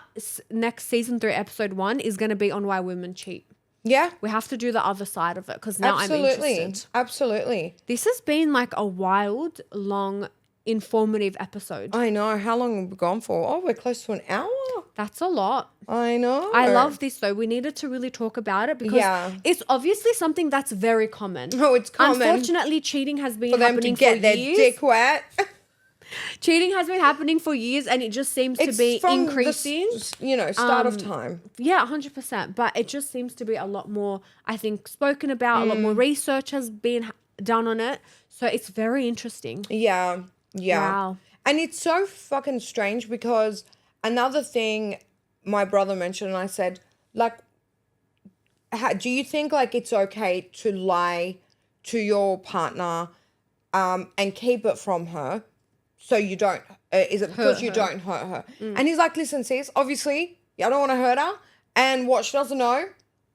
next season 3 episode 1 is going to be on why women cheat. Yeah, We have to do the other side of it, because now I'm absolutely, interested. absolutely. This has been like a wild, long, informative episode. I know. How long have we gone for? Oh, we're close to an hour. That's a lot. I know. I love this though. We needed to really talk about it, because it's obviously something that's very common. Oh, it's common. Unfortunately, cheating has been for them to happening get for their years. dick wet. Cheating has been happening for years, and it just seems to be from the increasing. start of time. Yeah, 100%. But it just seems to be a lot more, I think, spoken about. A lot more research has been done on it. So it's very interesting. Yeah. Yeah. Wow. And it's so fucking strange, because another thing my brother mentioned, and I said, like, do you think like it's okay to lie to your partner and keep it from her so you don't, is it because you don't hurt her? And he's like, listen, sis, obviously I don't want to hurt her, and what she doesn't know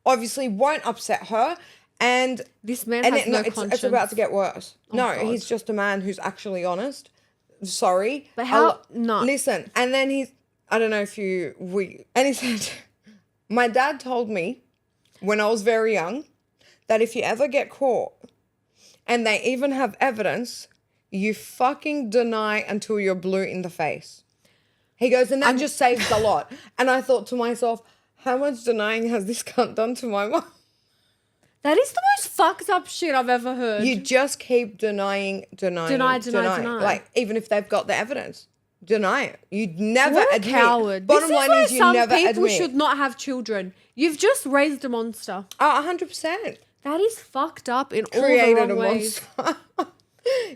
obviously won't upset her. And This man has no conscience. it's about to get worse. God. He's just a man who's actually honest. Sorry. But how not? Listen, and then I don't know if and he said, my dad told me when I was very young that if you ever get caught and they even have evidence, you fucking deny until you're blue in the face. He goes, and that just saves a lot. And I thought to myself, how much denying has this cunt done to my mom? That is the most fucked up shit I've ever heard. You just keep denying. Deny. Like, even if they've got the evidence, deny it. You'd never What a admit. coward. Bottom This is line why is you some never people admit. should not have children. You've just raised a monster. Oh, 100%. That is fucked up in all the Created wrong a ways. monster.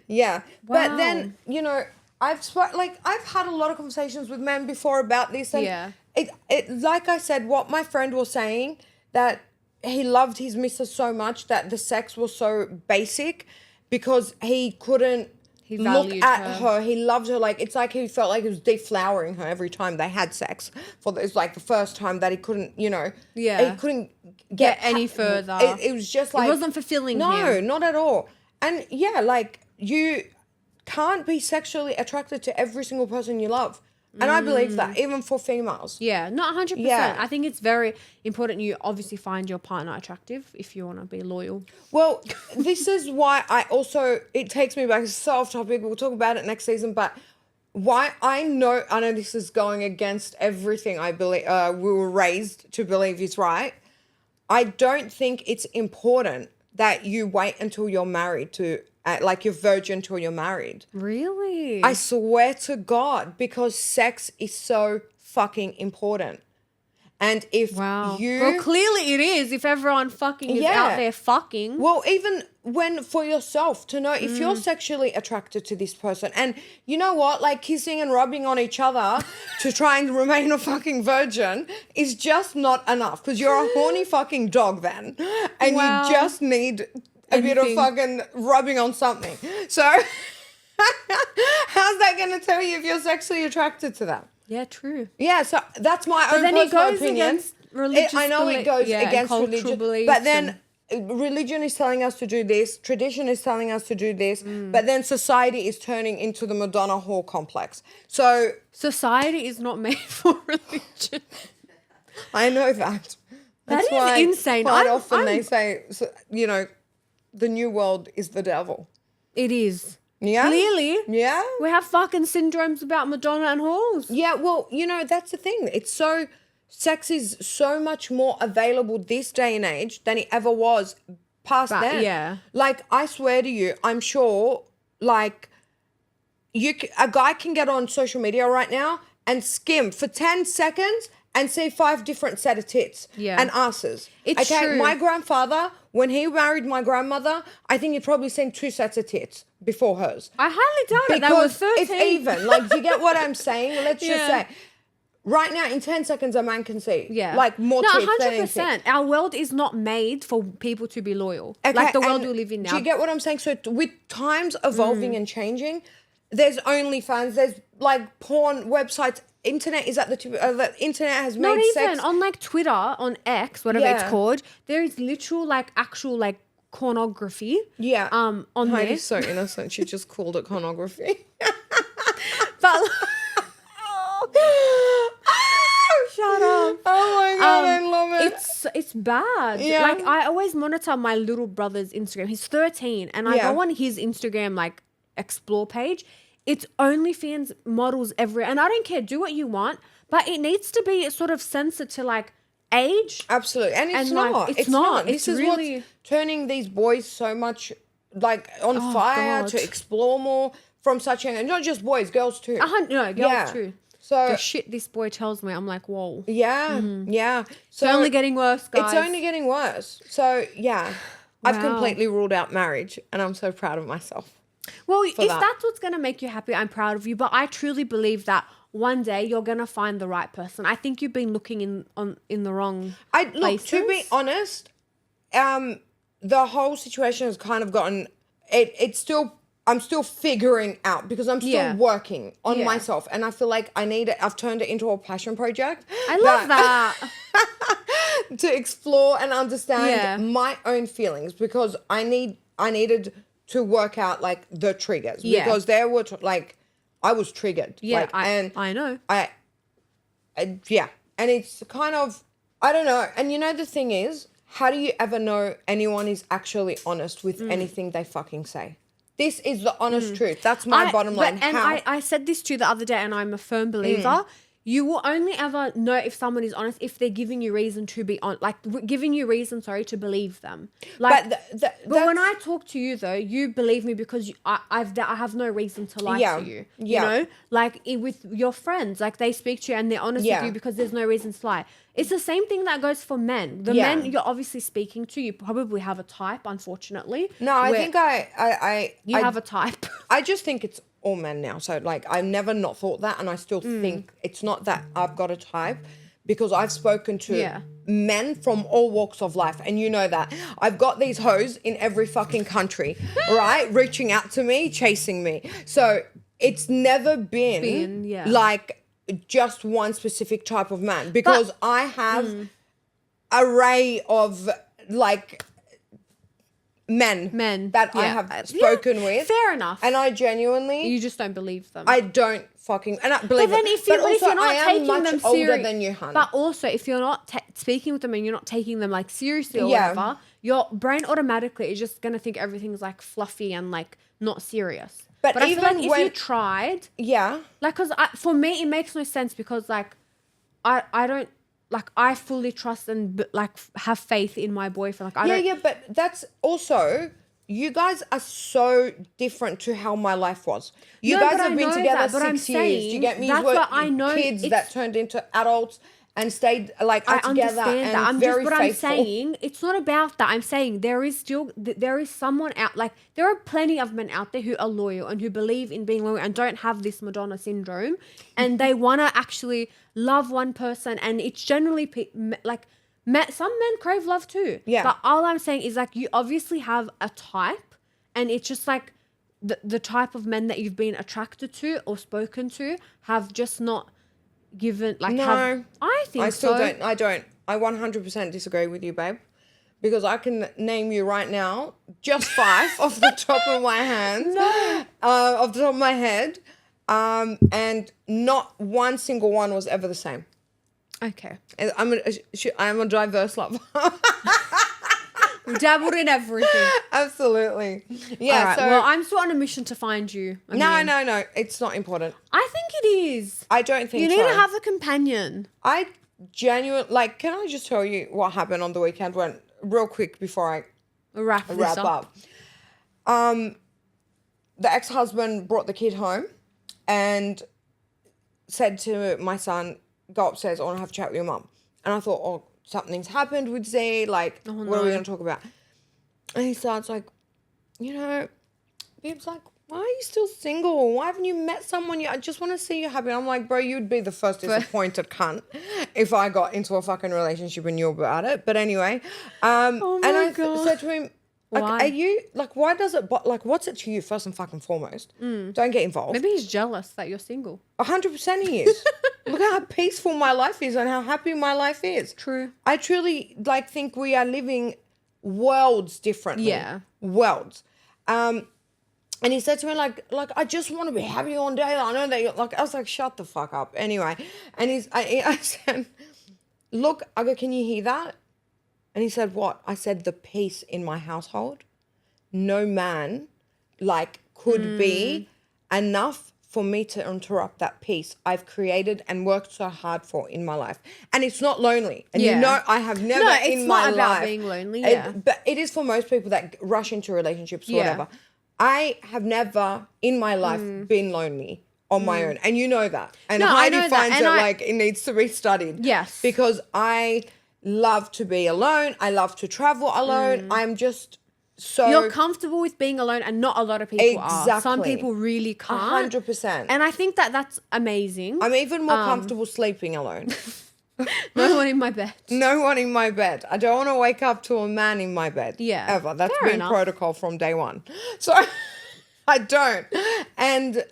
Yeah. But Wow. then, you know, I've had a lot of conversations with men before about this. And Yeah. it like I said, what my friend was saying, that he loved his missus so much that the sex was so basic because he couldn't look valued at her. her. He loved her. Like, it's like he felt like he was deflowering her every time they had sex. It's like the first time that he couldn't, you know, Yeah. he couldn't Get any further. It was just like, It wasn't fulfilling no, him. not at all. And yeah, like, you can't be sexually attracted to every single person you love. And I believe that, even for females. Yeah, not 100%. Yeah. I think it's very important you obviously find your partner attractive if you want to be loyal. Well, this is why it takes me back, it's so off topic, we'll talk about it next season, but why I know this is going against everything I believe, we were raised to believe is right. I don't think it's important that you wait until you're married like you're virgin till you're married. Really? I swear to God, because sex is so fucking important. And if Wow. you... Well, clearly it is if everyone fucking is Yeah. out there fucking. Well, even when for yourself to know if you're sexually attracted to this person, and you know what, like kissing and rubbing on each other to try and remain a fucking virgin is just not enough, because you're a horny fucking dog then, and Wow. you just need a bit of Anything. fucking rubbing on something. So how's that going to tell you if you're sexually attracted to them? Yeah, true. Yeah, so that's my own then it personal goes opinion. against religious I know it goes and against cultural religion, beliefs but then religion is telling us to do this, tradition is telling us to do this, but then society is turning into the Madonna whore complex. So Society is not made for religion. I know that. That's is why insane. Quite I'm- often they I'm- say, you know, the new world is the devil. It is. Yeah? Clearly. Yeah? We have fucking syndromes about Madonna and whores. Yeah, well, you know, that's the thing. Sex is so much more available this day and age than it ever was past then. yeah. Like, I swear to you, I'm sure, like, a guy can get on social media right now and skim for 10 seconds and see 5 different set of tits and asses. It's true. My grandfather, when he married my grandmother, I think he'd probably seen 2 sets of tits before hers. I highly doubt it. They were 13. If even, like, do you get what I'm saying? Let's just Yeah. say, right now, in 10 seconds, a man can see. Yeah. Like, more no, tits than anything. 100%. Our world is not made for people to be loyal. Like the world and we live in now. Do you get what I'm saying? So with times evolving and changing, there's OnlyFans, there's like porn websites. Internet is at the tip. The internet has Not made even sex. on like Twitter, on X, whatever it's Yeah. called. There is literal like actual like pornography. Yeah. On Heidi's there. so innocent. She just called it pornography. But shut up. Oh my God, I love it. It's bad. Yeah. Like I always monitor my little brother's Instagram. He's 13, and I Yeah. go on his Instagram like explore page. It's OnlyFans models everywhere, and I don't care. Do what you want, but it needs to be sort of censored to like age. Absolutely. And it's And, like, not. it's It's not. not. It's This is really- what's turning these boys so much like on fire God. to explore more from such a, not just boys, girls too. No, girls Yeah. too. So The shit this boy tells me, I'm like, whoa. yeah, yeah. So It's only getting worse, guys. It's only getting worse. So yeah, I've Wow. completely ruled out marriage, and I'm so proud of myself. Well, if that. that's what's going to make you happy, I'm proud of you. But I truly believe that one day you're going to find the right person. I think you've been looking in the wrong Look, to be places. honest, the whole situation has kind of gotten it's still. I'm still figuring out because I'm still Yeah. working on Yeah. myself, and I feel like I need it. I've turned it into a passion project. I love that. To explore and understand Yeah. my own feelings, because I needed to work out like the triggers, Yeah. because there were like I was triggered. Yeah, like, I know. yeah, and it's kind of, I don't know. And you know, the thing is, how do you ever know anyone is actually honest with anything they fucking say? This is the honest truth. That's my bottom line. And How? I said this to you the other day, and I'm a firm believer. you will only ever know if someone is honest if they're giving you reason to be on, like giving you reason, sorry, to believe them. Like, but when I talk to you though, you believe me because I have no reason to lie to you. You know, like with your friends, like they speak to you and they're honest with you because there's no reason to lie. It's the same thing that goes for men. The men you're obviously speaking to, you probably have a type, unfortunately. No, I think you have a type. I just think it's all men now. So like I've never not thought that, and I still think it's not that I've got a type, because I've spoken to men from all walks of life, and you know that I've got these hoes in every fucking country, right? Reaching out to me, chasing me. So it's never been like just one specific type of man, because I have array of like men that I have spoken with. Fair enough. And I genuinely... You just don't believe them. I don't fucking... And I believe but then if you're not taking them older than you, hun. But also, if you're not speaking with them and you're not taking them like seriously or whatever, your brain automatically is just going to think everything's like fluffy and like not serious. But I feel like if you tried... Yeah. Like, because for me, it makes no sense, because like I don't... Like, I fully trust and like have faith in my boyfriend. Like, I don't... Yeah, but that's also, you guys are so different to how my life was. You guys have been together 6 years. Do you get me? That's what I know. Kids that turned into adults and stayed like together and that. very faithful. I'm saying, it's not about that. I'm saying there is someone out, like there are plenty of men out there who are loyal and who believe in being loyal and don't have this Madonna syndrome, and they want to actually love one person, and it's generally like some men crave love too. Yeah. But all I'm saying is like you obviously have a type, and it's just like the type of men that you've been attracted to or spoken to have just not given like no, I think I still don't. I 100% disagree with you, babe, because I can name you right now just 5 off the top of my hands, off the top of my head, and not one single one was ever the same. Okay, I'm a diverse lover. We dabbled in everything. Absolutely. Yeah. All right, so well, I'm still on a mission to find you. No. It's not important. I think it is. I don't think you need to have a companion. I genuinely, like, can I just tell you what happened on the weekend when, real quick before I wrap up. The ex-husband brought the kid home and said to my son, go upstairs, I want to have a chat with your mum. And I thought, oh, something's happened with Z, like, what are we going to talk about? And he starts like, you know, Bib's like, why are you still single? Why haven't you met someone yet? I just want to see you happy. I'm like, bro, you'd be the first disappointed cunt if I got into a fucking relationship and knew about it. But anyway, and I said to him, like, why? are you, like, why does it, like, what's it to you first and fucking foremost? Don't get involved. Maybe he's jealous that you're single. 100% he is. Look how peaceful my life is and how happy my life is. True. I truly, like, think we are living worlds differently. Yeah. Worlds. And he said to me, like, I just want to be happy one day. I know that you're, like, I was like, shut the fuck up. Anyway. And I said, look, I go, can you hear that? And he said, what? I said, the peace in my household. No man, like, could be enough for me to interrupt that peace I've created and worked so hard for in my life. And it's not lonely. And you know, I have never in my life. It's not about being lonely, but it is for most people that rush into relationships or whatever. I have never in my life been lonely on my own. And you know that. And Heidi finds it like it needs to be studied. Yes. Because I love to be alone. I love to travel alone. I'm just so... You're comfortable with being alone, and not a lot of people are. Some people really can't. 100%. And I think that that's amazing. I'm even more comfortable sleeping alone. No one in my bed. No one in my bed. I don't want to wake up to a man in my bed. Yeah. Ever. That's been protocol from day one. So I don't. And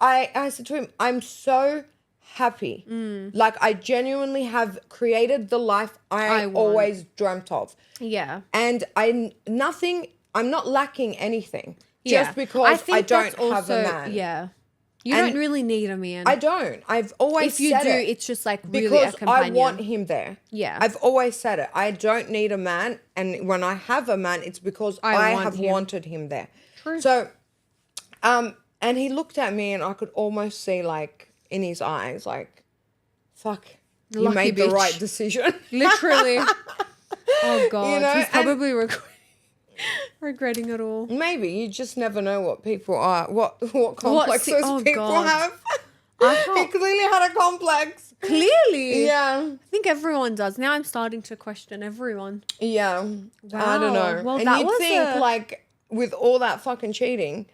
I said to him, I'm so happy. Like, I genuinely have created the life I always dreamt of. Yeah. And I'm not lacking anything just because I don't have a man. Yeah. You don't really need a man. I don't. I've always said it. If you do, it's just like really a companion. I want him there. Yeah. I've always said it. I don't need a man. And when I have a man, it's because I have wanted him there. True. So, and he looked at me and I could almost see, like, in his eyes, like, fuck, you Lucky made the bitch. right decision. Literally. Oh God. You know, He's probably regretting it all. Maybe you just never know what people are, what complexes people God. have. I He can't. clearly had a complex. Clearly. Yeah. I think everyone does. Now I'm starting to question everyone. Yeah. I don't Wow. know. Well, and that you'd was think, like, with all that fucking cheating,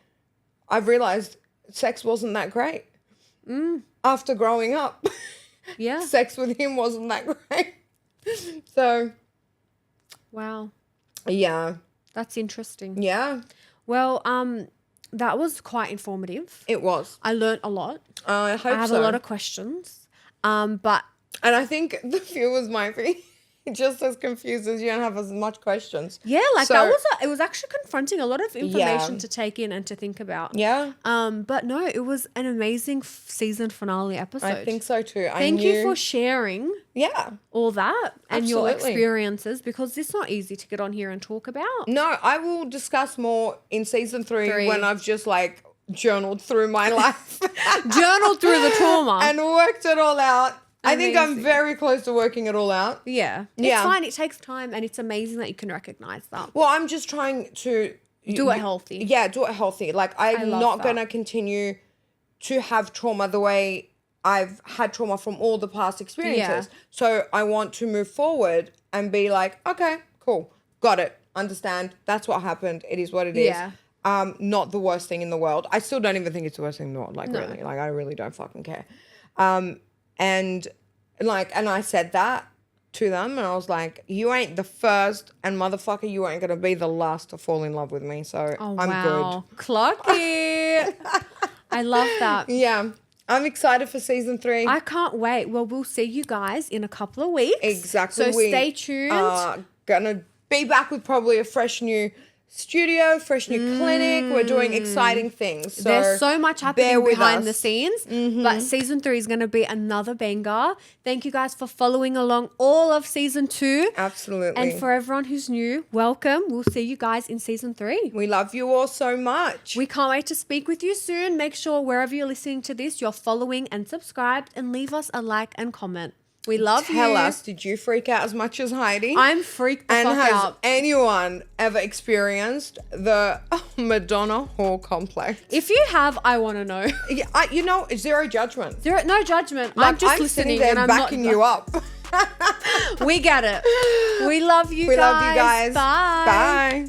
I've realized sex wasn't that great. After growing up. Yeah. Sex with him wasn't that great. So, Wow. yeah. That's interesting. Yeah. Well, that was quite informative. It was. I learnt a lot. I hope I have so. a lot of questions. But And I think the viewers might be just as confused as you and have as much questions. yeah, like So- it was actually confronting a lot of information Yeah. to take in and to think about. Yeah. But no, it was an amazing season finale episode. I think so too. Thank you for sharing Yeah. all that and your Absolutely. experiences, because it's not easy to get on here and talk about. No, I will discuss more in season 3 3. when I've just like journaled through my life Journal through the trauma. and worked it all out. I think I'm Amazing. very close to working it all out. Yeah. Yeah. It's fine. It takes time, and it's amazing that you can recognize that. Well, I'm just trying to Do it healthy. Yeah, do it healthy. Like I'm love not that. going to continue to have trauma the way I've had trauma from all the past experiences. Yeah. So I want to move forward and be like, okay, cool. Got it. Understand. That's what happened. It is what it is. Yeah. Not the worst thing in the world. I still don't even think it's the worst thing in the world. Like, No. really. Like, I really don't fucking care. And I said that to them, and I was like, you ain't the first, and motherfucker, you ain't going to be the last to fall in love with me. So Oh, I'm wow. Clock it. I love that. good. Yeah. I'm excited for season 3. I can't wait. Well, we'll see you guys in a couple of weeks. Exactly. So stay tuned. Gonna be back with probably a fresh new studio, fresh new clinic. We're doing exciting things. So There's so much bear happening with behind the us. scenes, but season 3 is going to be another banger. Thank you guys for following along all of season 2. Absolutely. And for everyone who's new, welcome. We'll see you guys in season 3. We love you all so much. We can't wait to speak with you soon. Make sure wherever you're listening to this, you're following and subscribed, and leave us a like and comment. We love you. Tell us, did you freak out as much as Heidi? I'm freaked the And fuck has out. anyone ever experienced the Madonna whore complex? If you have, I want to know. Yeah, zero judgment. No judgment. Like, I'm just sitting listening there and I'm backing not. you up. We get it. We love you We guys. love you guys. Bye. Bye.